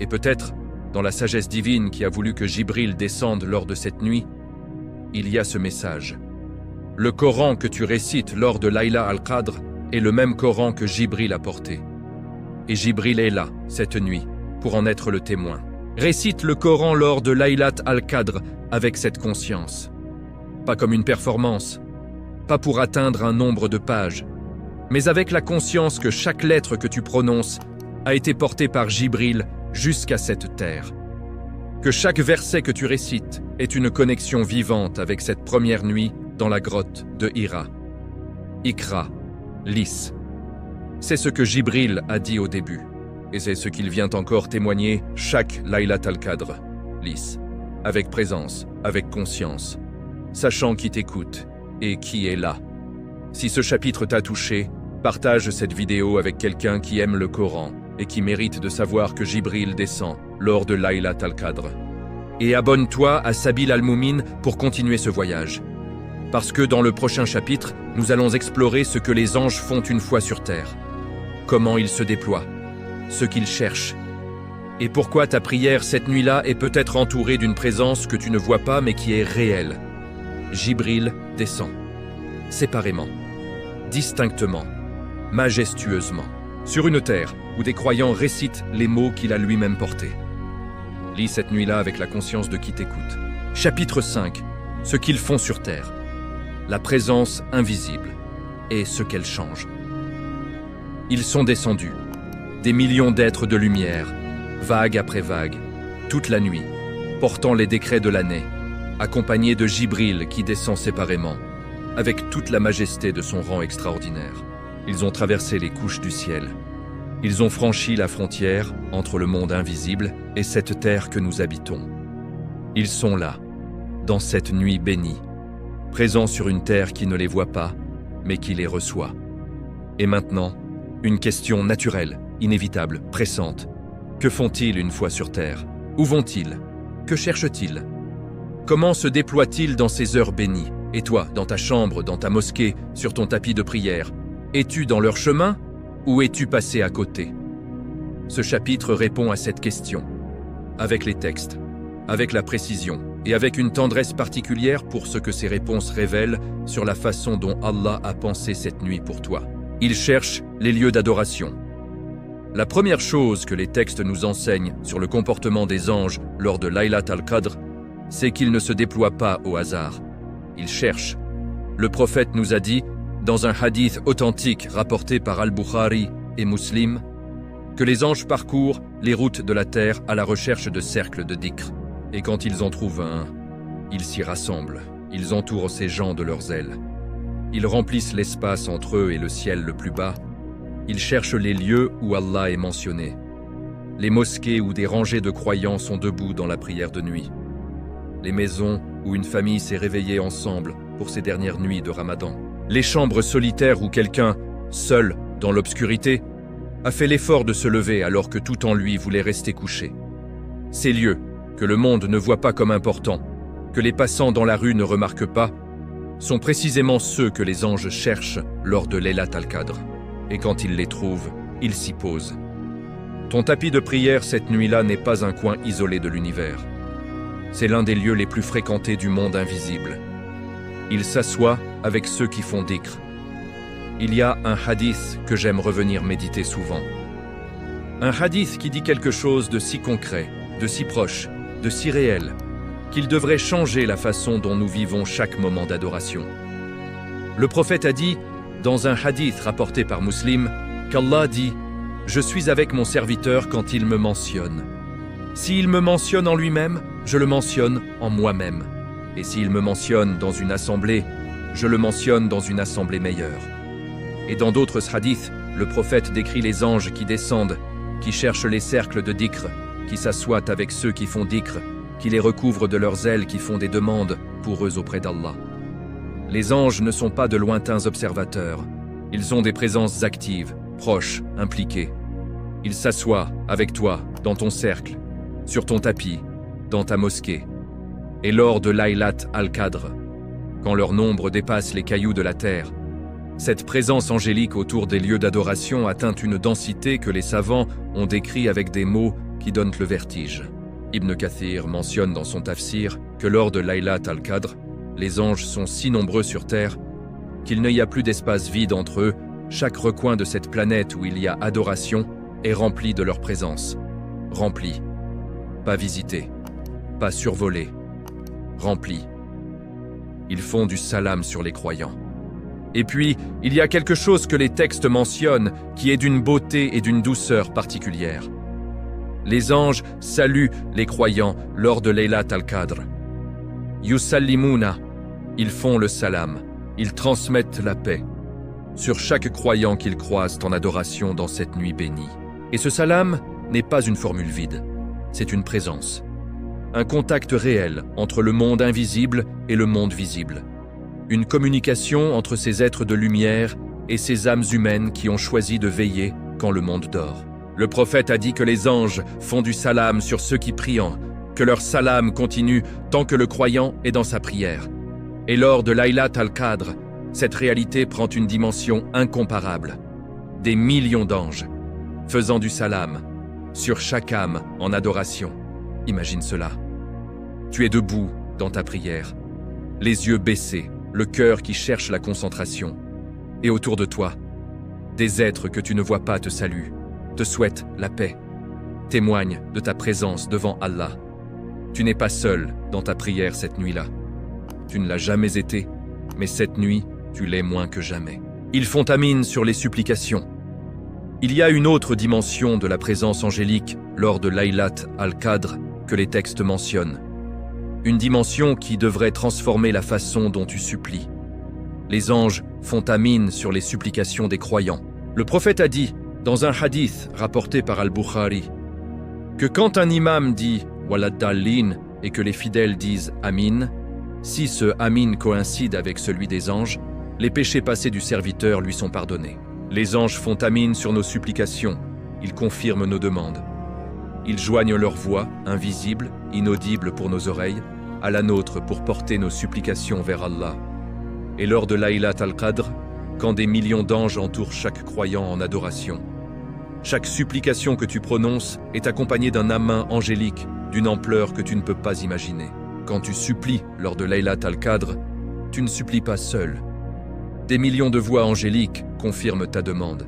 Et peut-être, dans la sagesse divine qui a voulu que Jibril descende lors de cette nuit, il y a ce message. Le Coran que tu récites lors de Laylat al-Qadr est le même Coran que Jibril a porté. Et Jibril est là, cette nuit, pour en être le témoin. Récite le Coran lors de Laylat al-Qadr avec cette conscience. Pas comme une performance, pas pour atteindre un nombre de pages, mais avec la conscience que chaque lettre que tu prononces a été portée par Jibril jusqu'à cette terre. Que chaque verset que tu récites est une connexion vivante avec cette première nuit dans la grotte de Hira. Iqra, lis. C'est ce que Jibril a dit au début, et c'est ce qu'il vient encore témoigner chaque Laylat al-Qadr. Lis, avec présence, avec conscience, sachant qui t'écoute et qui est là. Si ce chapitre t'a touché, partage cette vidéo avec quelqu'un qui aime le Coran et qui mérite de savoir que Jibril descend lors de Laylat al-Qadr. Et abonne-toi à Sabil al-Moumin pour continuer ce voyage. Parce que dans le prochain chapitre, nous allons explorer ce que les anges font une fois sur terre. Comment ils se déploient, ce qu'ils cherchent. Et pourquoi ta prière cette nuit-là est peut-être entourée d'une présence que tu ne vois pas mais qui est réelle. Jibril descend, séparément, distinctement, majestueusement, sur une terre où des croyants récitent les mots qu'il a lui-même portés. Lis cette nuit-là avec la conscience de qui t'écoute. Chapitre 5. Ce qu'ils font sur terre. La présence invisible et ce qu'elle change. Ils sont descendus, des millions d'êtres de lumière, vague après vague, toute la nuit, portant les décrets de l'année, accompagnés de Jibril qui descend séparément, avec toute la majesté de son rang extraordinaire. Ils ont traversé les couches du ciel. Ils ont franchi la frontière entre le monde invisible et cette terre que nous habitons. Ils sont là, dans cette nuit bénie, présents sur une terre qui ne les voit pas, mais qui les reçoit. Et maintenant, une question naturelle, inévitable, pressante. Que font-ils une fois sur terre? Où vont-ils? Que cherchent-ils? Comment se déploient-ils dans ces heures bénies? Et toi, dans ta chambre, dans ta mosquée, sur ton tapis de prière, es-tu dans leur chemin ou es-tu passé à côté? Ce chapitre répond à cette question, avec les textes, avec la précision et avec une tendresse particulière pour ce que ces réponses révèlent sur la façon dont Allah a pensé cette nuit pour toi. Il cherche les lieux d'adoration. La première chose que les textes nous enseignent sur le comportement des anges lors de Laylat al-Qadr, c'est qu'ils ne se déploient pas au hasard. Ils cherchent. Le prophète nous a dit, dans un hadith authentique rapporté par Al-Bukhari et Muslim, que les anges parcourent les routes de la terre à la recherche de cercles de dhikr. Et quand ils en trouvent un, ils s'y rassemblent, ils entourent ces gens de leurs ailes. Ils remplissent l'espace entre eux et le ciel le plus bas. Ils cherchent les lieux où Allah est mentionné. Les mosquées où des rangées de croyants sont debout dans la prière de nuit. Les maisons où une famille s'est réveillée ensemble pour ces dernières nuits de Ramadan. Les chambres solitaires où quelqu'un, seul dans l'obscurité, a fait l'effort de se lever alors que tout en lui voulait rester couché. Ces lieux que le monde ne voit pas comme importants, que les passants dans la rue ne remarquent pas, sont précisément ceux que les anges cherchent lors de Laylat al-Qadr. Et quand ils les trouvent, ils s'y posent. Ton tapis de prière cette nuit-là n'est pas un coin isolé de l'univers. C'est l'un des lieux les plus fréquentés du monde invisible. Il s'assoit avec ceux qui font dhikr. Il y a un hadith que j'aime revenir méditer souvent. Un hadith qui dit quelque chose de si concret, de si proche, de si réel, qu'il devrait changer la façon dont nous vivons chaque moment d'adoration. Le prophète a dit, dans un hadith rapporté par Muslim, qu'Allah dit « Je suis avec mon serviteur quand il me mentionne. S'il me mentionne en lui-même, je le mentionne en moi-même. Et s'il me mentionne dans une assemblée, je le mentionne dans une assemblée meilleure. » Et dans d'autres hadiths, le prophète décrit les anges qui descendent, qui cherchent les cercles de dhikr, qui s'assoient avec ceux qui font dhikr, qui les recouvrent de leurs ailes, qui font des demandes pour eux auprès d'Allah. Les anges ne sont pas de lointains observateurs. Ils ont des présences actives, proches, impliquées. Ils s'assoient avec toi, dans ton cercle, sur ton tapis, dans ta mosquée. Et lors de Laylat al-Qadr, quand leur nombre dépasse les cailloux de la terre, cette présence angélique autour des lieux d'adoration atteint une densité que les savants ont décrit avec des mots qui donnent le vertige. Ibn Kathir mentionne dans son tafsir que lors de Laylat al-Qadr, les anges sont si nombreux sur terre qu'il n'y a plus d'espace vide entre eux. Chaque recoin de cette planète où il y a adoration est rempli de leur présence. Rempli. Pas visité. Pas survolé. Rempli. Ils font du salam sur les croyants. Et puis, il y a quelque chose que les textes mentionnent qui est d'une beauté et d'une douceur particulière. Les anges saluent les croyants lors de Laylat al-Qadr. Yusallimuna, ils font le salam, ils transmettent la paix sur chaque croyant qu'ils croisent en adoration dans cette nuit bénie. Et ce salam n'est pas une formule vide, c'est une présence. Un contact réel entre le monde invisible et le monde visible. Une communication entre ces êtres de lumière et ces âmes humaines qui ont choisi de veiller quand le monde dort. Le prophète a dit que les anges font du salam sur ceux qui prient, que leur salam continue tant que le croyant est dans sa prière. Et lors de Laylat al-Qadr, cette réalité prend une dimension incomparable. Des millions d'anges faisant du salam sur chaque âme en adoration. Imagine cela. Tu es debout dans ta prière, les yeux baissés, le cœur qui cherche la concentration. Et autour de toi, des êtres que tu ne vois pas te saluent, te souhaitent la paix, témoignent de ta présence devant Allah. Tu n'es pas seul dans ta prière cette nuit-là. Tu ne l'as jamais été, mais cette nuit, tu l'es moins que jamais. Ils font amine sur les supplications. Il y a une autre dimension de la présence angélique lors de Laylat al-Qadr que les textes mentionnent. Une dimension qui devrait transformer la façon dont tu supplies. Les anges font amine sur les supplications des croyants. Le prophète a dit, dans un hadith rapporté par Al-Bukhari, que quand un imam dit « Waladdallin » et que les fidèles disent « Amin », si ce « Amin » coïncide avec celui des anges, les péchés passés du serviteur lui sont pardonnés. Les anges font Amin sur nos supplications, ils confirment nos demandes. Ils joignent leur voix, invisible, inaudible pour nos oreilles, à la nôtre pour porter nos supplications vers Allah. Et lors de Laylat al-Qadr, quand des millions d'anges entourent chaque croyant en adoration, chaque supplication que tu prononces est accompagnée d'un amin angélique d'une ampleur que tu ne peux pas imaginer. Quand tu supplies lors de Laylat al-Qadr, tu ne supplies pas seul. Des millions de voix angéliques confirment ta demande.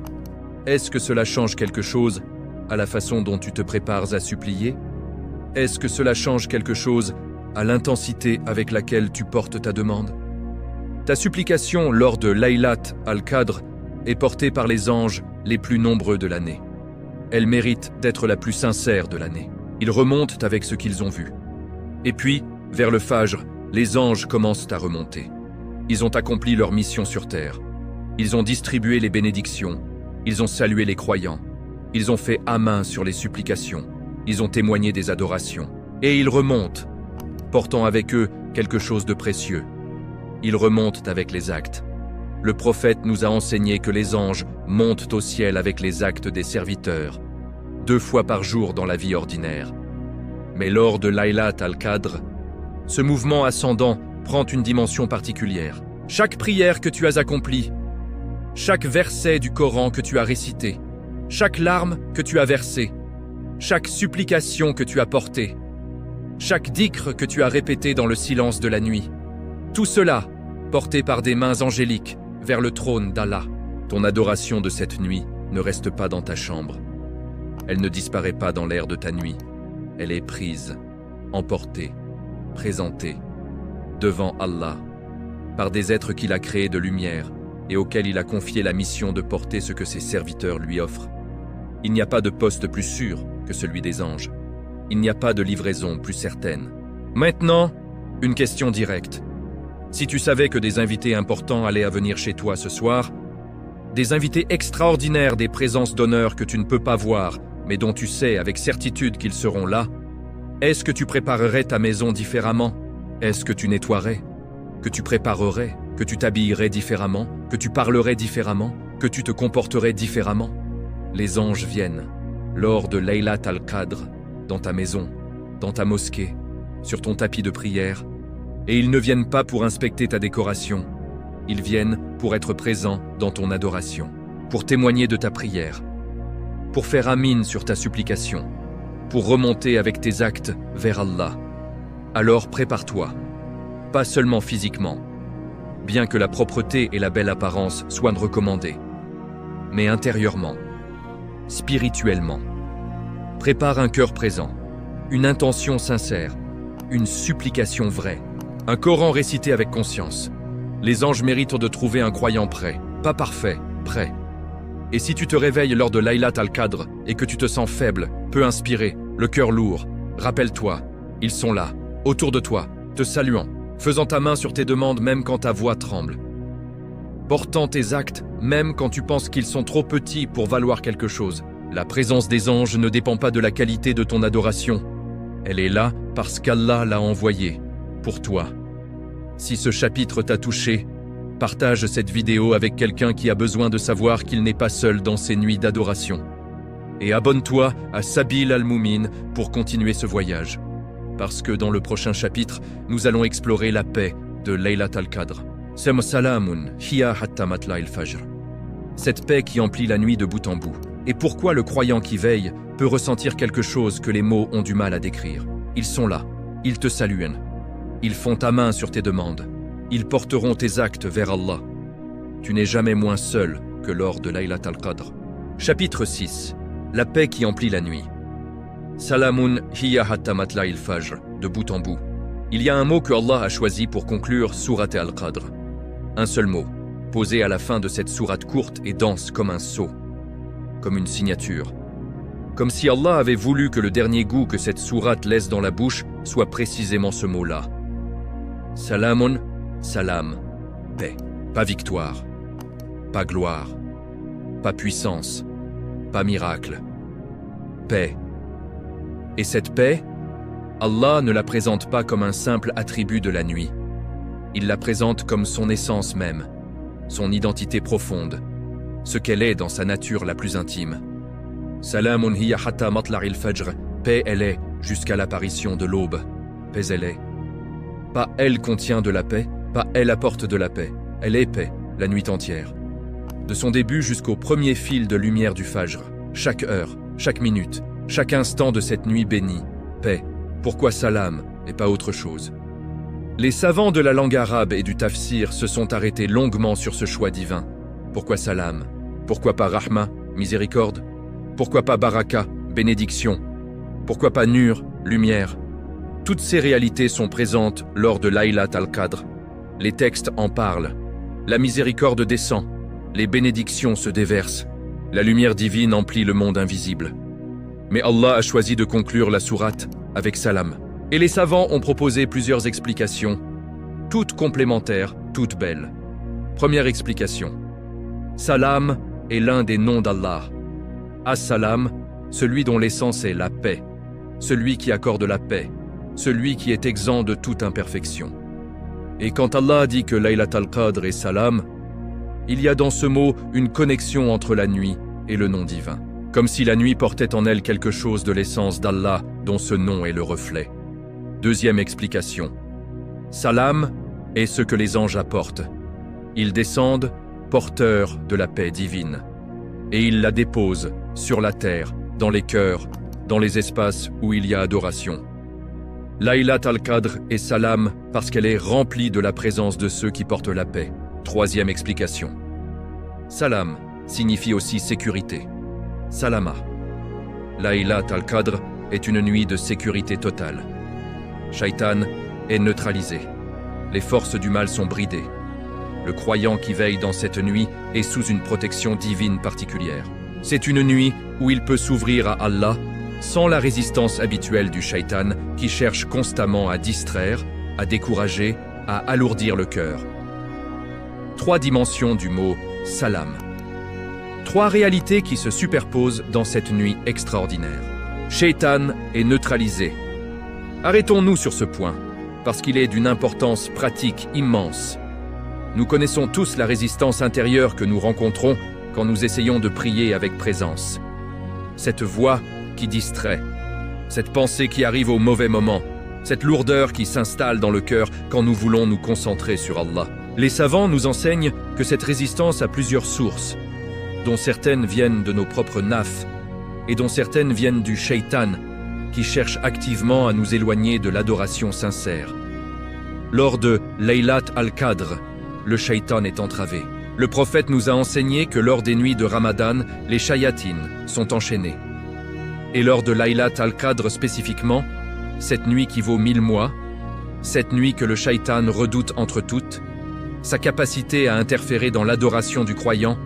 Est-ce que cela change quelque chose à la façon dont tu te prépares à supplier? Est-ce que cela change quelque chose à l'intensité avec laquelle tu portes ta demande? Ta supplication lors de Laylat al-Qadr est portée par les anges les plus nombreux de l'année. Elle mérite d'être la plus sincère de l'année. Ils remontent avec ce qu'ils ont vu. Et puis, vers le Fajr, les anges commencent à remonter. Ils ont accompli leur mission sur terre. Ils ont distribué les bénédictions. Ils ont salué les croyants. Ils ont fait amin sur les supplications. Ils ont témoigné des adorations. Et ils remontent, portant avec eux quelque chose de précieux. Ils remontent avec les actes. Le prophète nous a enseigné que les anges montent au ciel avec les actes des serviteurs, 2 fois par jour dans la vie ordinaire. Mais lors de Laylat al-Qadr, ce mouvement ascendant prend une dimension particulière. Chaque prière que tu as accomplie, chaque verset du Coran que tu as récité, chaque larme que tu as versée, chaque supplication que tu as portée, chaque dhikr que tu as répété dans le silence de la nuit, tout cela porté par des mains angéliques vers le trône d'Allah. Ton adoration de cette nuit ne reste pas dans ta chambre. Elle ne disparaît pas dans l'air de ta nuit. Elle est prise, emportée, présentée, devant Allah, par des êtres qu'il a créés de lumière et auxquels il a confié la mission de porter ce que ses serviteurs lui offrent. Il n'y a pas de poste plus sûr que celui des anges. Il n'y a pas de livraison plus certaine. Maintenant, une question directe. Si tu savais que des invités importants allaient à venir chez toi ce soir, des invités extraordinaires, des présences d'honneur que tu ne peux pas voir, mais dont tu sais avec certitude qu'ils seront là, est-ce que tu préparerais ta maison différemment? Est-ce que tu nettoierais? Que tu préparerais? Que tu t'habillerais différemment? Que tu parlerais différemment? Que tu te comporterais différemment? Les anges viennent, lors de Laylat al-Qadr, dans ta maison, dans ta mosquée, sur ton tapis de prière, et ils ne viennent pas pour inspecter ta décoration, ils viennent pour être présents dans ton adoration, pour témoigner de ta prière, pour faire amine sur ta supplication, pour remonter avec tes actes vers Allah. Alors prépare-toi, pas seulement physiquement, bien que la propreté et la belle apparence soient recommandées, mais intérieurement, spirituellement. Prépare un cœur présent, une intention sincère, une supplication vraie, un Coran récité avec conscience. Les anges méritent de trouver un croyant prêt, pas parfait, prêt. Et si tu te réveilles lors de Laylat al-Qadr et que tu te sens faible, peu inspiré, le cœur lourd, rappelle-toi, ils sont là, autour de toi, te saluant, faisant ta main sur tes demandes même quand ta voix tremble. Portant tes actes même quand tu penses qu'ils sont trop petits pour valoir quelque chose. La présence des anges ne dépend pas de la qualité de ton adoration. Elle est là parce qu'Allah l'a envoyée, pour toi. Si ce chapitre t'a touché, partage cette vidéo avec quelqu'un qui a besoin de savoir qu'il n'est pas seul dans ses nuits d'adoration. Et abonne-toi à Sabil al-Moumin pour continuer ce voyage. Parce que dans le prochain chapitre, nous allons explorer la paix de Laylat al-Qadr. Salamun hiya hatta matla il-fajr. Cette paix qui emplit la nuit de bout en bout. Et pourquoi le croyant qui veille peut ressentir quelque chose que les mots ont du mal à décrire. Ils sont là, ils te saluent. Ils font ta main sur tes demandes. Ils porteront tes actes vers Allah. Tu n'es jamais moins seul que lors de Laylat al-Qadr. Chapitre 6. La paix qui emplit la nuit. Salamun hiya hatta matla il-fajr, de bout en bout. Il y a un mot que Allah a choisi pour conclure Sourate al-Qadr. Un seul mot, posé à la fin de cette sourate courte et dense comme un sceau, comme une signature. Comme si Allah avait voulu que le dernier goût que cette sourate laisse dans la bouche soit précisément ce mot-là. Salamun, salam, paix. Pas victoire, pas gloire, pas puissance, pas miracle. Paix. Et cette paix, Allah ne la présente pas comme un simple attribut de la nuit. Il la présente comme son essence même, son identité profonde, ce qu'elle est dans sa nature la plus intime. Salamun hiya hatta matla'il fajr, paix elle est jusqu'à l'apparition de l'aube. Paix elle est. Pas elle contient de la paix, pas elle apporte de la paix. Elle est paix, la nuit entière. De son début jusqu'au premier fil de lumière du fajr, chaque heure, chaque minute, chaque instant de cette nuit bénie, paix. Pourquoi salam et pas autre chose? Les savants de la langue arabe et du tafsir se sont arrêtés longuement sur ce choix divin. Pourquoi salam? Pourquoi pas rahma, miséricorde? Pourquoi pas baraka, bénédiction? Pourquoi pas nur, lumière? Toutes ces réalités sont présentes lors de Laylat al-Qadr. Les textes en parlent. La miséricorde descend, les bénédictions se déversent. La lumière divine emplit le monde invisible. Mais Allah a choisi de conclure la sourate avec salam. Et les savants ont proposé plusieurs explications, toutes complémentaires, toutes belles. Première explication. Salam est l'un des noms d'Allah. As-Salam, celui dont l'essence est la paix, celui qui accorde la paix, celui qui est exempt de toute imperfection. Et quand Allah dit que Laylat al-Qadr est salam, il y a dans ce mot une connexion entre la nuit et le nom divin, comme si la nuit portait en elle quelque chose de l'essence d'Allah dont ce nom est le reflet. Deuxième explication. Salam est ce que les anges apportent, Ils descendent, porteurs de la paix divine. Et ils la déposent sur la terre, dans les cœurs, dans les espaces où il y a adoration. Laylat al-Qadr est salam parce qu'elle est remplie de la présence de ceux qui portent la paix. Troisième explication. Salam signifie aussi sécurité. Salama. Laylat al-Qadr est une nuit de sécurité totale. Shaitan est neutralisé. Les forces du mal sont bridées. Le croyant qui veille dans cette nuit est sous une protection divine particulière. C'est une nuit où il peut s'ouvrir à Allah sans la résistance habituelle du shaitan qui cherche constamment à distraire, à décourager, à alourdir le cœur. Trois dimensions du mot salam. Trois réalités qui se superposent dans cette nuit extraordinaire. Shaitan est neutralisé. Arrêtons-nous sur ce point, parce qu'il est d'une importance pratique immense. Nous connaissons tous la résistance intérieure que nous rencontrons quand nous essayons de prier avec présence. Cette voix qui distrait, cette pensée qui arrive au mauvais moment, cette lourdeur qui s'installe dans le cœur quand nous voulons nous concentrer sur Allah. Les savants nous enseignent que cette résistance a plusieurs sources, dont certaines viennent de nos propres nafs et dont certaines viennent du shaitan, qui cherche activement à nous éloigner de l'adoration sincère. Lors de Laylat al-Qadr, le shaitan est entravé. Le prophète nous a enseigné que lors des nuits de Ramadan, les shayatines sont enchaînées. Et lors de Laylat al-Qadr spécifiquement, cette nuit qui vaut 1000 mois, cette nuit que le shaitan redoute entre toutes, sa capacité à interférer dans l'adoration du croyant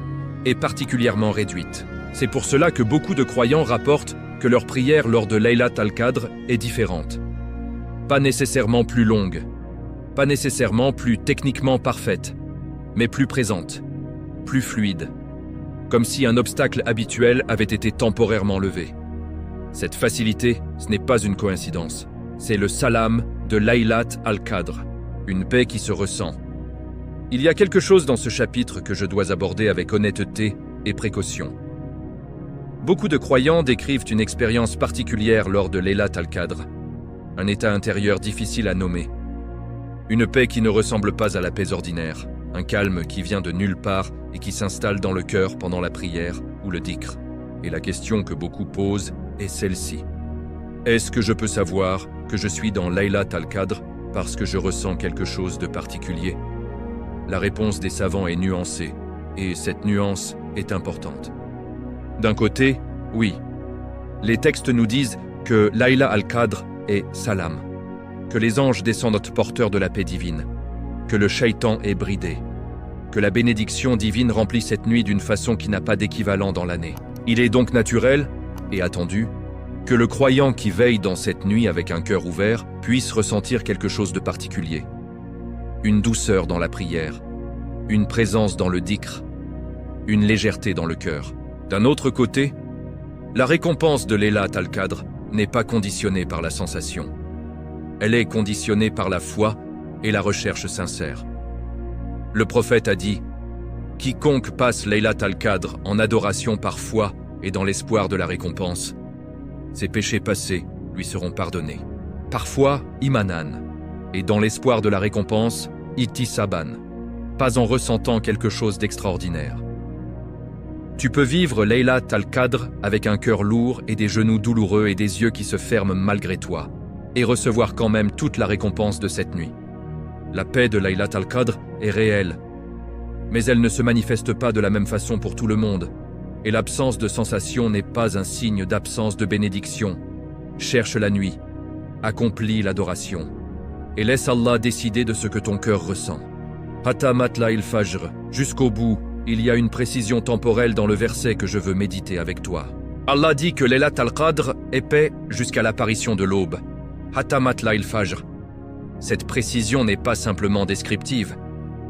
est particulièrement réduite. C'est pour cela que beaucoup de croyants rapportent que leur prière lors de Laylat al-Qadr est différente. Pas nécessairement plus longue, pas nécessairement plus techniquement parfaite, mais plus présente, plus fluide, comme si un obstacle habituel avait été temporairement levé. Cette facilité, ce n'est pas une coïncidence, c'est le salam de Laylat al-Qadr, une paix qui se ressent. Il y a quelque chose dans ce chapitre que je dois aborder avec honnêteté et précaution. Beaucoup de croyants décrivent une expérience particulière lors de Laylat al-Qadr, un état intérieur difficile à nommer. Une paix qui ne ressemble pas à la paix ordinaire, un calme qui vient de nulle part et qui s'installe dans le cœur pendant la prière ou le dhikr. Et la question que beaucoup posent est celle-ci. Est-ce que je peux savoir que je suis dans Laylat al-Qadr parce que je ressens quelque chose de particulier? La réponse des savants est nuancée, et cette nuance est importante. D'un côté, oui, les textes nous disent que Laylat al-Qadr est salam, que les anges descendent porteurs de la paix divine, que le shaitan est bridé, que la bénédiction divine remplit cette nuit d'une façon qui n'a pas d'équivalent dans l'année. Il est donc naturel et attendu que le croyant qui veille dans cette nuit avec un cœur ouvert puisse ressentir quelque chose de particulier. Une douceur dans la prière, une présence dans le dhikr, une légèreté dans le cœur. D'un autre côté, la récompense de Laylat al-Qadr n'est pas conditionnée par la sensation. Elle est conditionnée par la foi et la recherche sincère. Le prophète a dit « Quiconque passe Laylat al-Qadr en adoration par foi et dans l'espoir de la récompense, ses péchés passés lui seront pardonnés. Parfois, imanan, et dans l'espoir de la récompense, ittisaban, pas en ressentant quelque chose d'extraordinaire. Tu peux vivre Laylat al-Qadr avec un cœur lourd et des genoux douloureux et des yeux qui se ferment malgré toi, et recevoir quand même toute la récompense de cette nuit. La paix de Laylat al-Qadr est réelle, mais elle ne se manifeste pas de la même façon pour tout le monde, et l'absence de sensation n'est pas un signe d'absence de bénédiction. Cherche la nuit, accomplis l'adoration, et laisse Allah décider de ce que ton cœur ressent. Hatta matla il-fajr, jusqu'au bout, il y a une précision temporelle dans le verset que je veux méditer avec toi. Allah dit que Laylat al-Qadr est paix jusqu'à l'apparition de l'aube. Hatta matla il-fajr. Cette précision n'est pas simplement descriptive,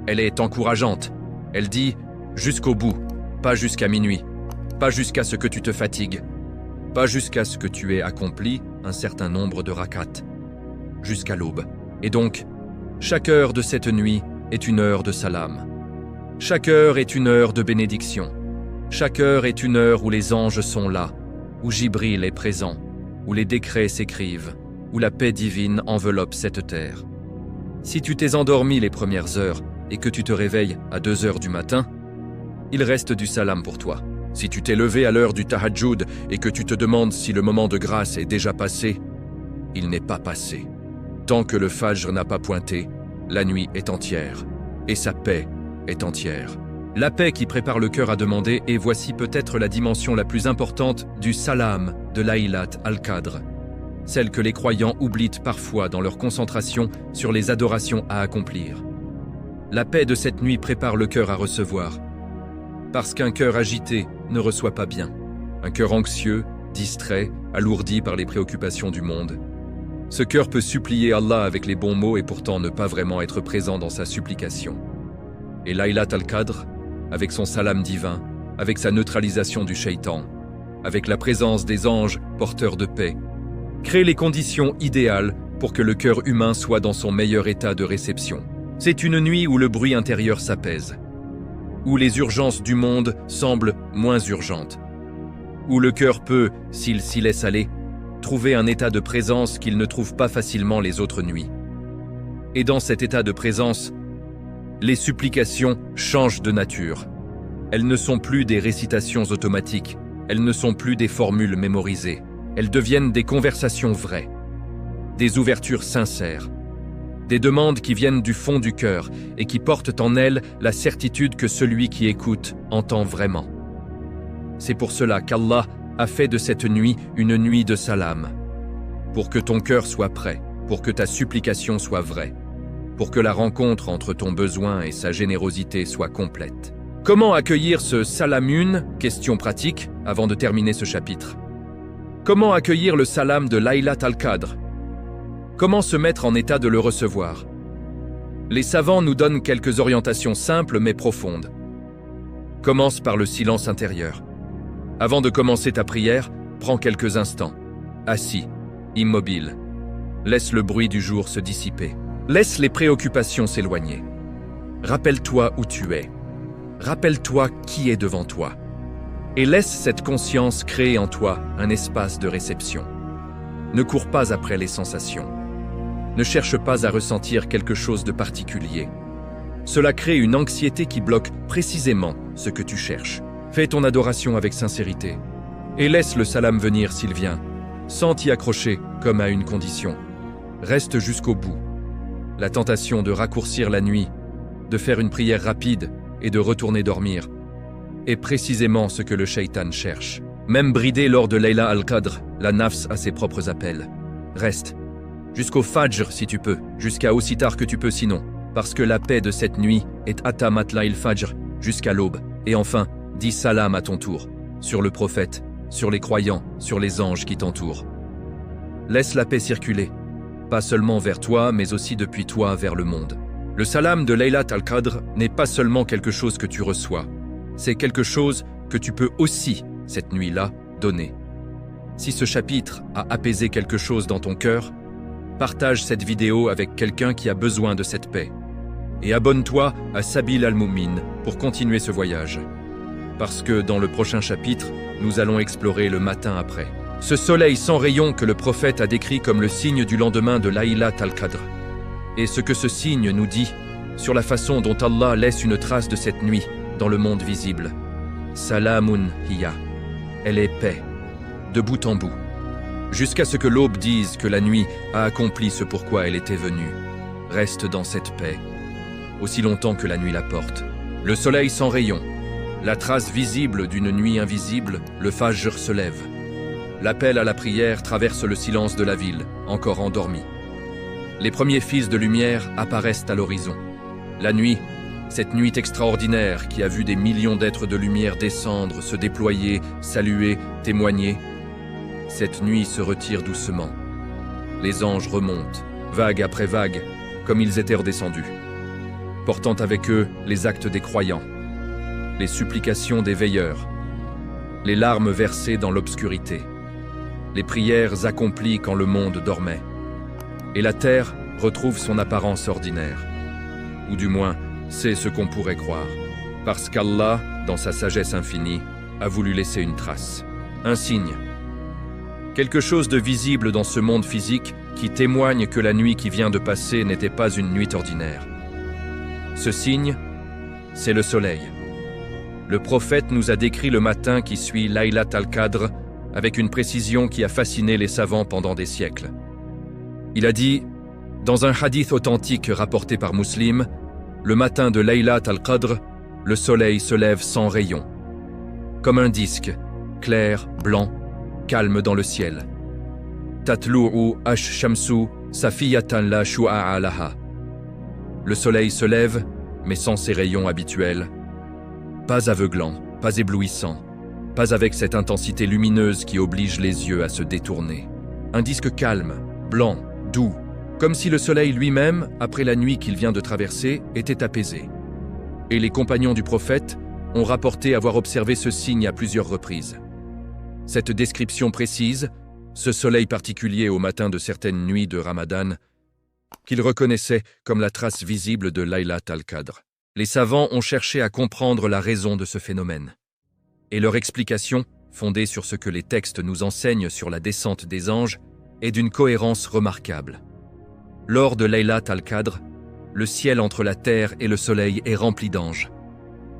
elle est encourageante. Elle dit jusqu'au bout, pas jusqu'à minuit, pas jusqu'à ce que tu te fatigues, pas jusqu'à ce que tu aies accompli un certain nombre de rakats, jusqu'à l'aube. Et donc, chaque heure de cette nuit est une heure de salam. Chaque heure est une heure de bénédiction. Chaque heure est une heure où les anges sont là, où Jibril est présent, où les décrets s'écrivent, où la paix divine enveloppe cette terre. Si tu t'es endormi les premières heures et que tu te réveilles à 2 heures du matin, il reste du salam pour toi. Si tu t'es levé à l'heure du tahajjud et que tu te demandes si le moment de grâce est déjà passé, il n'est pas passé. Tant que le fajr n'a pas pointé, la nuit est entière, et sa paix est entière. La paix qui prépare le cœur à demander, et voici peut-être la dimension la plus importante du salam de Laylat al-Qadr, celle que les croyants oublient parfois dans leur concentration sur les adorations à accomplir. La paix de cette nuit prépare le cœur à recevoir, parce qu'un cœur agité ne reçoit pas bien. Un cœur anxieux, distrait, alourdi par les préoccupations du monde. Ce cœur peut supplier Allah avec les bons mots et pourtant ne pas vraiment être présent dans sa supplication. Et Laylat al-Qadr, avec son salam divin, avec sa neutralisation du shaitan, avec la présence des anges porteurs de paix, crée les conditions idéales pour que le cœur humain soit dans son meilleur état de réception. C'est une nuit où le bruit intérieur s'apaise, où les urgences du monde semblent moins urgentes, où le cœur peut, s'il s'y laisse aller, trouver un état de présence qu'il ne trouve pas facilement les autres nuits. Et dans cet état de présence, les supplications changent de nature. Elles ne sont plus des récitations automatiques, elles ne sont plus des formules mémorisées, elles deviennent des conversations vraies, des ouvertures sincères, des demandes qui viennent du fond du cœur et qui portent en elles la certitude que celui qui écoute entend vraiment. C'est pour cela qu'Allah a fait de cette nuit une nuit de salam, pour que ton cœur soit prêt, pour que ta supplication soit vraie, pour que la rencontre entre ton besoin et sa générosité soit complète. Comment accueillir ce salamun? Question pratique avant de terminer ce chapitre. Comment accueillir le salam de Laylat al-Qadr? Comment se mettre en état de le recevoir? Les savants nous donnent quelques orientations simples mais profondes. Commence par le silence intérieur. Avant de commencer ta prière, prends quelques instants, assis, immobile. Laisse le bruit du jour se dissiper. Laisse les préoccupations s'éloigner. Rappelle-toi où tu es. Rappelle-toi qui est devant toi. Et laisse cette conscience créer en toi un espace de réception. Ne cours pas après les sensations. Ne cherche pas à ressentir quelque chose de particulier. Cela crée une anxiété qui bloque précisément ce que tu cherches. Fais ton adoration avec sincérité et laisse le salam venir s'il vient, sans t'y accrocher comme à une condition. Reste jusqu'au bout. La tentation de raccourcir la nuit, de faire une prière rapide et de retourner dormir est précisément ce que le shaitan cherche. Même bridé lors de Layla al-Qadr, la nafs a ses propres appels. Reste, jusqu'au fajr si tu peux, jusqu'à aussi tard que tu peux sinon, parce que la paix de cette nuit est atta matla il-fajr, jusqu'à l'aube. Et enfin, dis salam à ton tour, sur le prophète, sur les croyants, sur les anges qui t'entourent. Laisse la paix circuler, pas seulement vers toi, mais aussi depuis toi vers le monde. Le salam de Laylat al-Qadr n'est pas seulement quelque chose que tu reçois, c'est quelque chose que tu peux aussi, cette nuit-là, donner. Si ce chapitre a apaisé quelque chose dans ton cœur, partage cette vidéo avec quelqu'un qui a besoin de cette paix. Et abonne-toi à Sabil al-Moumin pour continuer ce voyage. Parce que dans le prochain chapitre, nous allons explorer le matin après. Ce soleil sans rayon que le prophète a décrit comme le signe du lendemain de Laylat al-Qadr. Et ce que ce signe nous dit sur la façon dont Allah laisse une trace de cette nuit dans le monde visible. Salamun hiya. Elle est paix, de bout en bout. Jusqu'à ce que l'aube dise que la nuit a accompli ce pourquoi elle était venue. Reste dans cette paix, aussi longtemps que la nuit la porte. Le soleil sans rayon, la trace visible d'une nuit invisible, le fajr se lève. L'appel à la prière traverse le silence de la ville, encore endormie. Les premiers fils de lumière apparaissent à l'horizon. La nuit, cette nuit extraordinaire qui a vu des millions d'êtres de lumière descendre, se déployer, saluer, témoigner, cette nuit se retire doucement. Les anges remontent, vague après vague, comme ils étaient redescendus, portant avec eux les actes des croyants, les supplications des veilleurs, les larmes versées dans l'obscurité, les prières accomplies quand le monde dormait. Et la terre retrouve son apparence ordinaire. Ou du moins, c'est ce qu'on pourrait croire. Parce qu'Allah, dans sa sagesse infinie, a voulu laisser une trace, un signe. Quelque chose de visible dans ce monde physique qui témoigne que la nuit qui vient de passer n'était pas une nuit ordinaire. Ce signe, c'est le soleil. Le prophète nous a décrit le matin qui suit Laylat al-Qadr avec une précision qui a fasciné les savants pendant des siècles. Il a dit, dans un hadith authentique rapporté par Muslim, le matin de Laylat al-Qadr, le soleil se lève sans rayons, comme un disque, clair, blanc, calme dans le ciel. Tatlu'u ash-shamsu safiyatan la shu'a'a laha. Le soleil se lève, mais sans ses rayons habituels. Pas aveuglant, pas éblouissant, pas avec cette intensité lumineuse qui oblige les yeux à se détourner. Un disque calme, blanc, doux, comme si le soleil lui-même, après la nuit qu'il vient de traverser, était apaisé. Et les compagnons du prophète ont rapporté avoir observé ce signe à plusieurs reprises. Cette description précise, ce soleil particulier au matin de certaines nuits de Ramadan, qu'ils reconnaissaient comme la trace visible de Laylat al-Qadr. Les savants ont cherché à comprendre la raison de ce phénomène. Et leur explication, fondée sur ce que les textes nous enseignent sur la descente des anges, est d'une cohérence remarquable. Lors de Laylat al-Qadr, le ciel entre la terre et le soleil est rempli d'anges.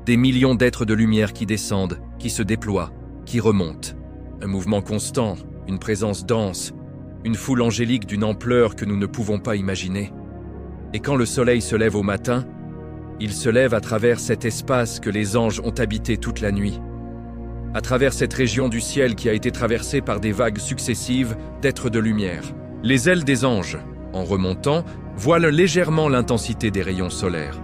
Des millions d'êtres de lumière qui descendent, qui se déploient, qui remontent. Un mouvement constant, une présence dense, une foule angélique d'une ampleur que nous ne pouvons pas imaginer. Et quand le soleil se lève au matin, il se lève à travers cet espace que les anges ont habité toute la nuit, à travers cette région du ciel qui a été traversée par des vagues successives d'êtres de lumière. Les ailes des anges, en remontant, voilent légèrement l'intensité des rayons solaires.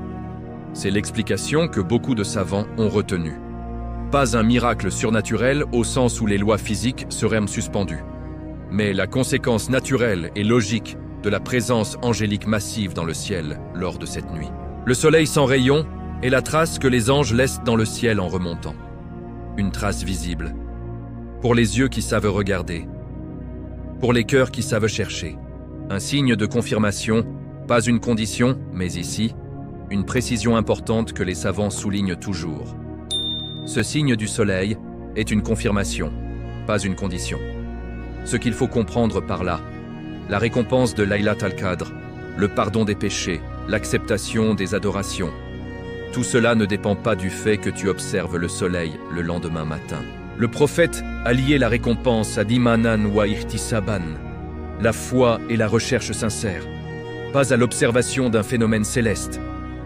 C'est l'explication que beaucoup de savants ont retenue. Pas un miracle surnaturel au sens où les lois physiques seraient suspendues, mais la conséquence naturelle et logique de la présence angélique massive dans le ciel lors de cette nuit. Le soleil sans rayons est la trace que les anges laissent dans le ciel en remontant. Une trace visible, pour les yeux qui savent regarder, pour les cœurs qui savent chercher. Un signe de confirmation, pas une condition, mais ici, une précision importante que les savants soulignent toujours. Ce signe du soleil est une confirmation, pas une condition. Ce qu'il faut comprendre par là, la récompense de Laylat al-Qadr, le pardon des péchés, l'acceptation des adorations. Tout cela ne dépend pas du fait que tu observes le soleil le lendemain matin. Le prophète a lié la récompense à l'imanan wa ihtisaban, la foi et la recherche sincère, pas à l'observation d'un phénomène céleste.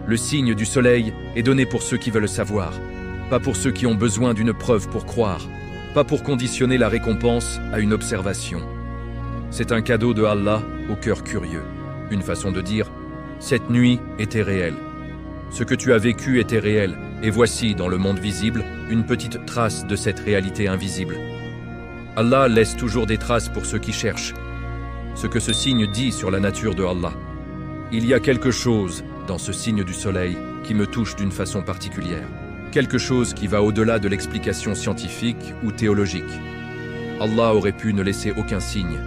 Le signe du soleil est donné pour ceux qui veulent savoir, pas pour ceux qui ont besoin d'une preuve pour croire, pas pour conditionner la récompense à une observation. C'est un cadeau de Allah au cœur curieux. Une façon de dire, cette nuit était réelle. Ce que tu as vécu était réel, et voici, dans le monde visible, une petite trace de cette réalité invisible. Allah laisse toujours des traces pour ceux qui cherchent. Ce que ce signe dit sur la nature de Allah. Il y a quelque chose dans ce signe du soleil qui me touche d'une façon particulière. Quelque chose qui va au-delà de l'explication scientifique ou théologique. Allah aurait pu ne laisser aucun signe.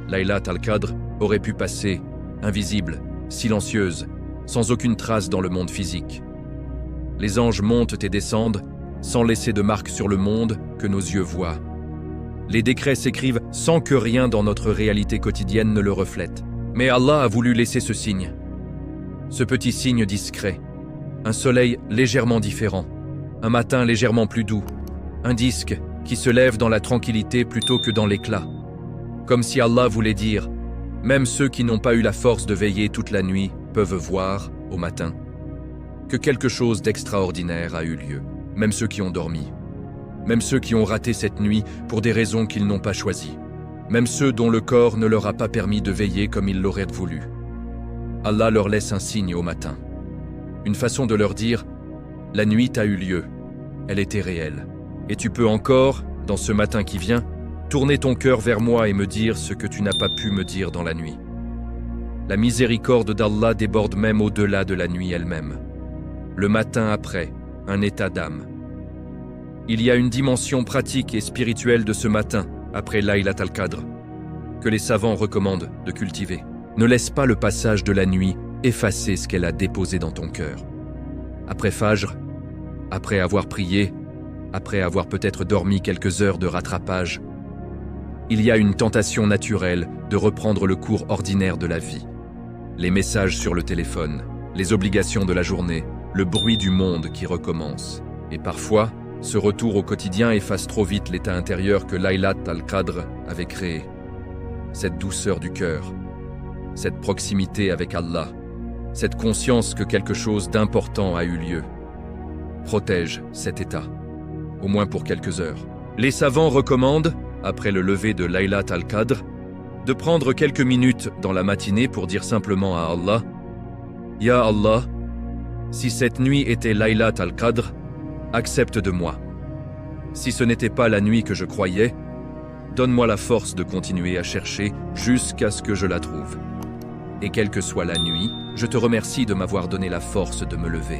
Laylat al-Qadr aurait pu passer, invisible, silencieuse, sans aucune trace dans le monde physique. Les anges montent et descendent, sans laisser de marque sur le monde que nos yeux voient. Les décrets s'écrivent sans que rien dans notre réalité quotidienne ne le reflète. Mais Allah a voulu laisser ce signe. Ce petit signe discret. Un soleil légèrement différent. Un matin légèrement plus doux. Un disque qui se lève dans la tranquillité plutôt que dans l'éclat. Comme si Allah voulait dire, même ceux qui n'ont pas eu la force de veiller toute la nuit peuvent voir, au matin, que quelque chose d'extraordinaire a eu lieu. Même ceux qui ont dormi. Même ceux qui ont raté cette nuit pour des raisons qu'ils n'ont pas choisies. Même ceux dont le corps ne leur a pas permis de veiller comme ils l'auraient voulu. Allah leur laisse un signe au matin. Une façon de leur dire, la nuit a eu lieu, elle était réelle. Et tu peux encore, dans ce matin qui vient, tourner ton cœur vers moi et me dire ce que tu n'as pas pu me dire dans la nuit. La miséricorde d'Allah déborde même au-delà de la nuit elle-même. Le matin après, un état d'âme. Il y a une dimension pratique et spirituelle de ce matin, après Laylat al-Qadr, que les savants recommandent de cultiver. Ne laisse pas le passage de la nuit effacer ce qu'elle a déposé dans ton cœur. Après Fajr, après avoir prié, après avoir peut-être dormi quelques heures de rattrapage, il y a une tentation naturelle de reprendre le cours ordinaire de la vie. Les messages sur le téléphone, les obligations de la journée, le bruit du monde qui recommence. Et parfois, ce retour au quotidien efface trop vite l'état intérieur que Laylat al-Qadr avait créé. Cette douceur du cœur, cette proximité avec Allah, cette conscience que quelque chose d'important a eu lieu. Protège cet état, au moins pour quelques heures. Les savants recommandent, après le lever de Laylat al-Qadr, de prendre quelques minutes dans la matinée pour dire simplement à Allah « Ya Allah, si cette nuit était Laylat al-Qadr, accepte de moi. Si ce n'était pas la nuit que je croyais, donne-moi la force de continuer à chercher jusqu'à ce que je la trouve. Et quelle que soit la nuit, je te remercie de m'avoir donné la force de me lever. »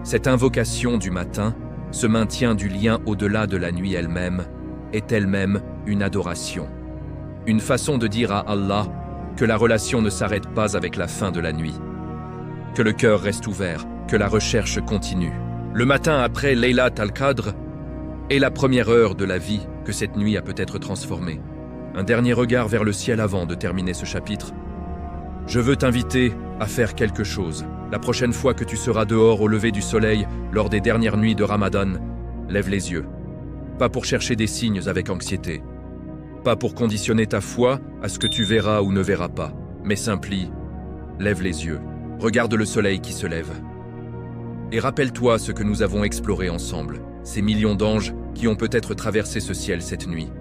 Cette invocation du matin, ce maintien du lien au-delà de la nuit elle-même, est elle-même une adoration. Une façon de dire à Allah que la relation ne s'arrête pas avec la fin de la nuit. Que le cœur reste ouvert, que la recherche continue. Le matin après Laylat al-Qadr est la première heure de la vie que cette nuit a peut-être transformée. Un dernier regard vers le ciel avant de terminer ce chapitre. Je veux t'inviter à faire quelque chose. La prochaine fois que tu seras dehors au lever du soleil, lors des dernières nuits de Ramadan, lève les yeux. Pas pour chercher des signes avec anxiété. Pas pour conditionner ta foi à ce que tu verras ou ne verras pas, mais simplement, lève les yeux. Regarde le soleil qui se lève. Et rappelle-toi ce que nous avons exploré ensemble, ces millions d'anges qui ont peut-être traversé ce ciel cette nuit.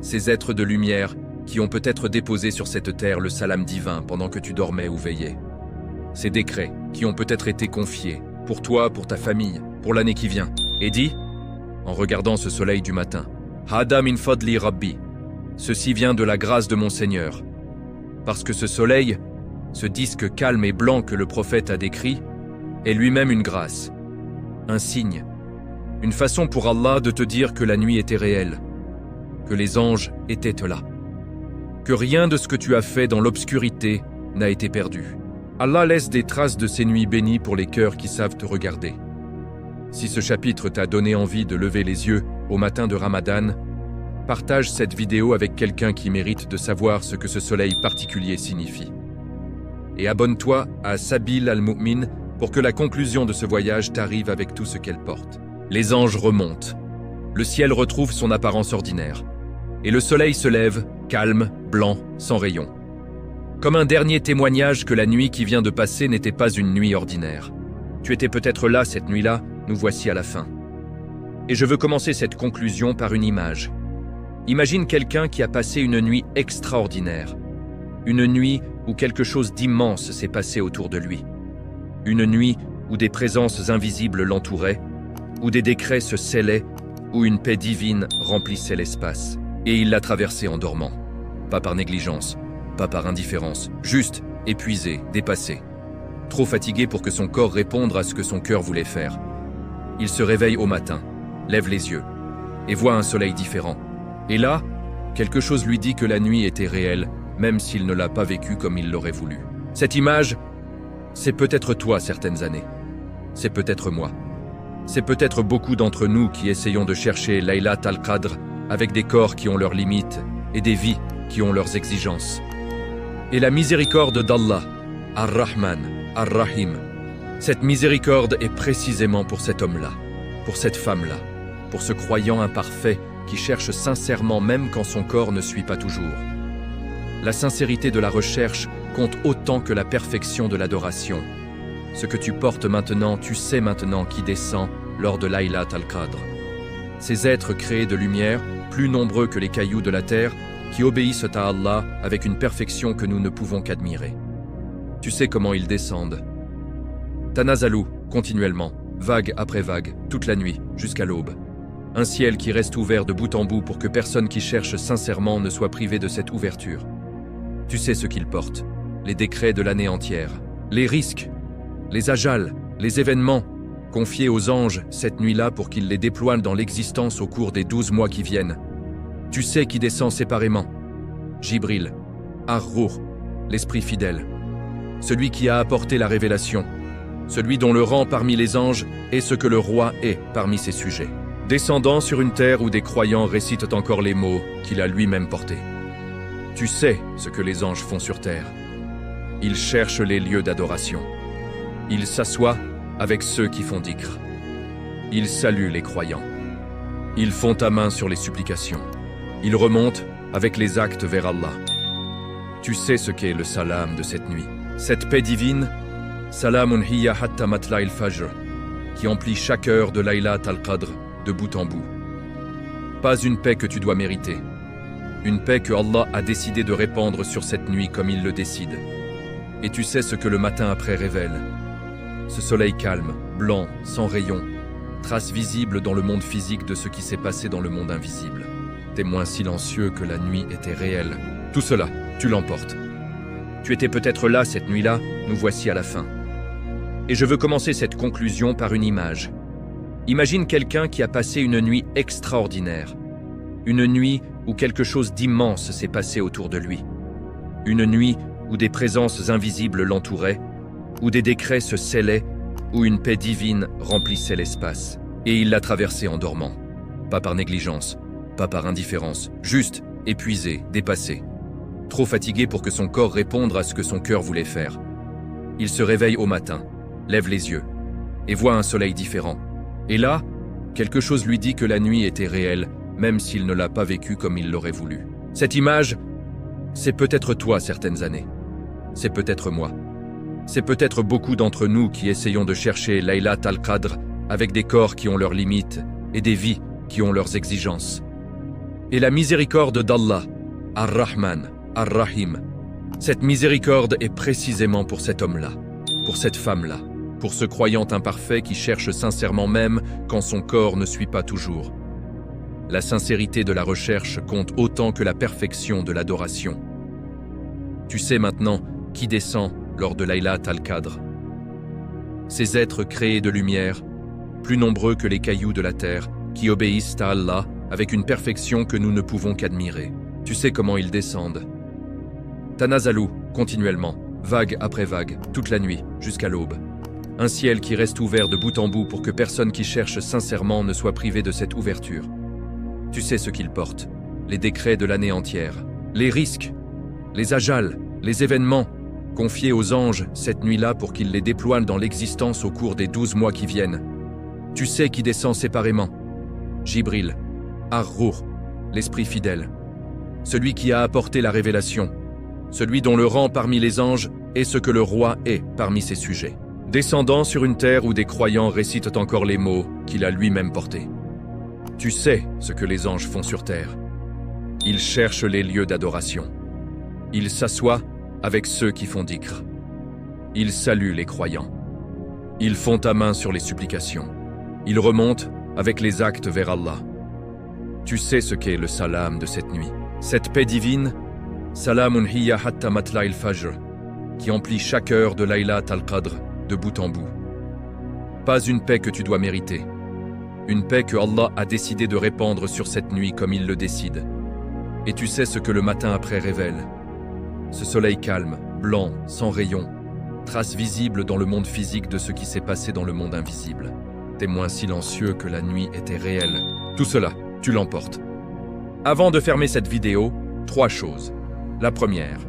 Ces êtres de lumière qui ont peut-être déposé sur cette terre le salam divin pendant que tu dormais ou veillais. Ces décrets qui ont peut-être été confiés, pour toi, pour ta famille, pour l'année qui vient. Et dis, en regardant ce soleil du matin, « Hada min fadli Rabbi » ceci vient de la grâce de mon Seigneur. Parce que ce soleil, ce disque calme et blanc que le prophète a décrit, est lui-même une grâce, un signe, une façon pour Allah de te dire que la nuit était réelle, que les anges étaient là, que rien de ce que tu as fait dans l'obscurité n'a été perdu. Allah laisse des traces de ces nuits bénies pour les cœurs qui savent te regarder. Si ce chapitre t'a donné envie de lever les yeux au matin de Ramadan, partage cette vidéo avec quelqu'un qui mérite de savoir ce que ce soleil particulier signifie. Et abonne-toi à Sabil al-Mu'min pour que la conclusion de ce voyage t'arrive avec tout ce qu'elle porte. Les anges remontent. Le ciel retrouve son apparence ordinaire. Et le soleil se lève, calme, blanc, sans rayons. Comme un dernier témoignage que la nuit qui vient de passer n'était pas une nuit ordinaire. Tu étais peut-être là cette nuit-là, nous voici à la fin. Et je veux commencer cette conclusion par une image. Imagine quelqu'un qui a passé une nuit extraordinaire. Une nuit où quelque chose d'immense s'est passé autour de lui. Une nuit où des présences invisibles l'entouraient, où des décrets se scellaient, où une paix divine remplissait l'espace. Et il l'a traversée en dormant. Pas par négligence, pas par indifférence, juste épuisé, dépassé. Trop fatigué pour que son corps réponde à ce que son cœur voulait faire. Il se réveille au matin, lève les yeux, et voit un soleil différent. Et là, quelque chose lui dit que la nuit était réelle, même s'il ne l'a pas vécue comme il l'aurait voulu. Cette image, c'est peut-être toi certaines années. C'est peut-être moi. C'est peut-être beaucoup d'entre nous qui essayons de chercher Laylat al-Qadr avec des corps qui ont leurs limites et des vies qui ont leurs exigences. Et la miséricorde d'Allah, Ar-Rahman, Ar-Rahim, cette miséricorde est précisément pour cet homme-là, pour cette femme-là, pour ce croyant imparfait qui cherche sincèrement même quand son corps ne suit pas toujours. La sincérité de la recherche compte autant que la perfection de l'adoration. Ce que tu portes maintenant, tu sais maintenant qui descend lors de Laylat al-Qadr. Ces êtres créés de lumière, plus nombreux que les cailloux de la terre, qui obéissent à Allah avec une perfection que nous ne pouvons qu'admirer. Tu sais comment ils descendent. Tanazalou, continuellement, vague après vague, toute la nuit, jusqu'à l'aube. Un ciel qui reste ouvert de bout en bout pour que personne qui cherche sincèrement ne soit privé de cette ouverture. Tu sais ce qu'ils portent, les décrets de l'année entière, les risques, les ajals, les événements, confiés aux anges cette nuit-là pour qu'ils les déploient dans l'existence au cours des 12 mois qui viennent. Tu sais qui descend séparément. Jibril, Ar-Ruh, l'esprit fidèle. Celui qui a apporté la révélation. Celui dont le rang parmi les anges est ce que le roi est parmi ses sujets. Descendant sur une terre où des croyants récitent encore les mots qu'il a lui-même portés. Tu sais ce que les anges font sur terre. Ils cherchent les lieux d'adoration. Il s'assoit avec ceux qui font dhikr. Il salue les croyants. Ils font ta main sur les supplications. Ils remontent avec les actes vers Allah. Tu sais ce qu'est le salam de cette nuit. Cette paix divine, salamun hiya hatta matla il-fajr, qui emplit chaque heure de Laylat al-Qadr de bout en bout. Pas une paix que tu dois mériter. Une paix que Allah a décidé de répandre sur cette nuit comme il le décide. Et tu sais ce que le matin après révèle. Ce soleil calme, blanc, sans rayons, trace visible dans le monde physique de ce qui s'est passé dans le monde invisible. Témoin silencieux que la nuit était réelle. Tout cela, tu l'emportes. Tu étais peut-être là cette nuit-là, nous voici à la fin. Et je veux commencer cette conclusion par une image. Imagine quelqu'un qui a passé une nuit extraordinaire. Une nuit où quelque chose d'immense s'est passé autour de lui. Une nuit où des présences invisibles l'entouraient, où des décrets se scellaient, où une paix divine remplissait l'espace. Et il l'a traversée en dormant. Pas par négligence, pas par indifférence, juste épuisé, dépassé. Trop fatigué pour que son corps réponde à ce que son cœur voulait faire. Il se réveille au matin, lève les yeux, et voit un soleil différent. Et là, quelque chose lui dit que la nuit était réelle, même s'il ne l'a pas vécue comme il l'aurait voulu. Cette image, c'est peut-être toi certaines années. C'est peut-être moi. C'est peut-être beaucoup d'entre nous qui essayons de chercher Laylat al-Qadr avec des corps qui ont leurs limites et des vies qui ont leurs exigences. Et la miséricorde d'Allah, Ar-Rahman, Ar-Rahim, cette miséricorde est précisément pour cet homme-là, pour cette femme-là, pour ce croyant imparfait qui cherche sincèrement même quand son corps ne suit pas toujours. La sincérité de la recherche compte autant que la perfection de l'adoration. Tu sais maintenant qui descend lors de Laylat al-Qadr. Ces êtres créés de lumière, plus nombreux que les cailloux de la terre, qui obéissent à Allah avec une perfection que nous ne pouvons qu'admirer. Tu sais comment ils descendent. Tanazalou, continuellement, vague après vague, toute la nuit, jusqu'à l'aube. Un ciel qui reste ouvert de bout en bout pour que personne qui cherche sincèrement ne soit privé de cette ouverture. Tu sais ce qu'ils portent, les décrets de l'année entière, les risques, les ajals, les événements, confiés aux anges cette nuit-là pour qu'ils les déploient dans l'existence au cours des 12 mois qui viennent. Tu sais qui descend séparément. Jibril, Ar-Ruh, l'esprit fidèle. Celui qui a apporté la révélation. Celui dont le rang parmi les anges est ce que le roi est parmi ses sujets. Descendant sur une terre où des croyants récitent encore les mots qu'il a lui-même portés. Tu sais ce que les anges font sur terre. Ils cherchent les lieux d'adoration. Ils s'assoient avec ceux qui font dhikr. Ils saluent les croyants. Ils font ta main sur les supplications. Ils remontent avec les actes vers Allah. Tu sais ce qu'est le salam de cette nuit. Cette paix divine, salamun hiya hatta matla il-fajr, qui emplit chaque heure de Laylat al-Qadr de bout en bout. Pas une paix que tu dois mériter. Une paix que Allah a décidé de répandre sur cette nuit comme il le décide. Et tu sais ce que le matin après révèle. Ce soleil calme, blanc, sans rayons, trace visible dans le monde physique de ce qui s'est passé dans le monde invisible. Témoin silencieux que la nuit était réelle. Tout cela, tu l'emportes. Avant de fermer cette vidéo, 3 choses. La première,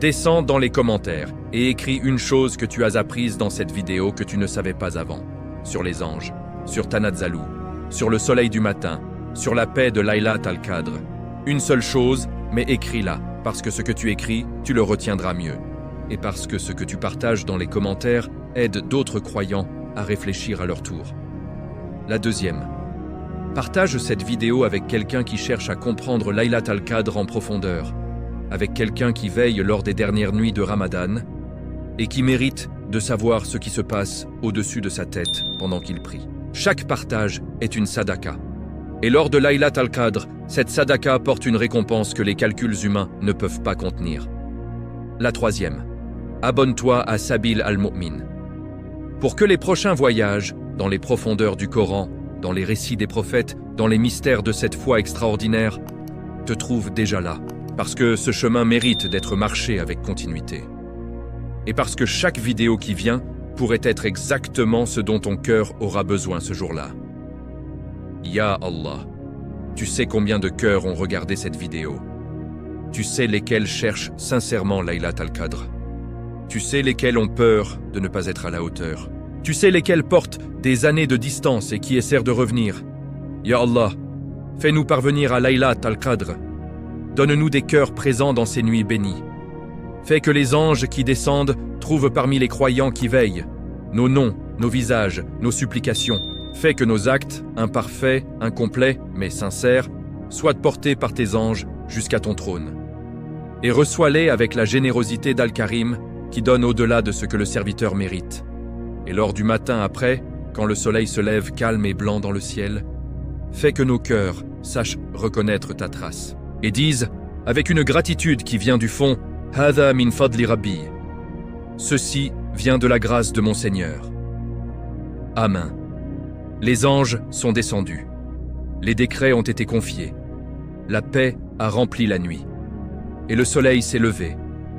descends dans les commentaires et écris une chose que tu as apprise dans cette vidéo que tu ne savais pas avant. Sur les anges, sur Tanazalou, sur le soleil du matin, sur la paix de Laylat al-Qadr. Une seule chose, mais écris-la, parce que ce que tu écris, tu le retiendras mieux. Et parce que ce que tu partages dans les commentaires aide d'autres croyants à réfléchir à leur tour. La deuxième, partage cette vidéo avec quelqu'un qui cherche à comprendre Laylat al-Qadr en profondeur, avec quelqu'un qui veille lors des dernières nuits de Ramadan et qui mérite de savoir ce qui se passe au-dessus de sa tête pendant qu'il prie. Chaque partage est une sadaka. Et lors de Laylat al-Qadr, cette sadaka apporte une récompense que les calculs humains ne peuvent pas contenir. La troisième, abonne-toi à Sabil al-Mu'min. Pour que les prochains voyages, dans les profondeurs du Coran, dans les récits des prophètes, dans les mystères de cette foi extraordinaire, te trouvent déjà là, parce que ce chemin mérite d'être marché avec continuité. Et parce que chaque vidéo qui vient pourrait être exactement ce dont ton cœur aura besoin ce jour-là. Ya Allah, tu sais combien de cœurs ont regardé cette vidéo. Tu sais lesquels cherchent sincèrement Laylat al-Qadr. Tu sais lesquels ont peur de ne pas être à la hauteur. Tu sais lesquels portent des années de distance et qui essaient de revenir. Ya Allah, fais-nous parvenir à Laylat al-Qadr. Donne-nous des cœurs présents dans ces nuits bénies. Fais que les anges qui descendent trouvent parmi les croyants qui veillent nos noms, nos visages, nos supplications. Fais que nos actes, imparfaits, incomplets, mais sincères, soient portés par tes anges jusqu'à ton trône. Et reçois-les avec la générosité d'Al-Karim qui donne au-delà de ce que le serviteur mérite. Et lors du matin après, quand le soleil se lève calme et blanc dans le ciel, fais que nos cœurs sachent reconnaître ta trace et disent, avec une gratitude qui vient du fond, « Hadha min fadli Rabbi » Ceci vient de la grâce de mon Seigneur. Amen. Les anges sont descendus. Les décrets ont été confiés. La paix a rempli la nuit. Et le soleil s'est levé,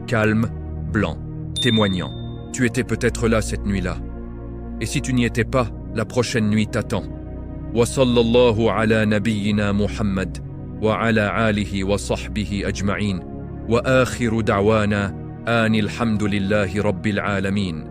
calme, blanc, témoignant. Tu étais peut-être là cette nuit-là. Et si tu n'y étais pas, la prochaine nuit t'attend. Wa sallallahu ala nabiyyina Muhammad wa ala alihi wa sahbihi ajma'in wa akhiru da'wana anil hamdulillahi rabbil alamin.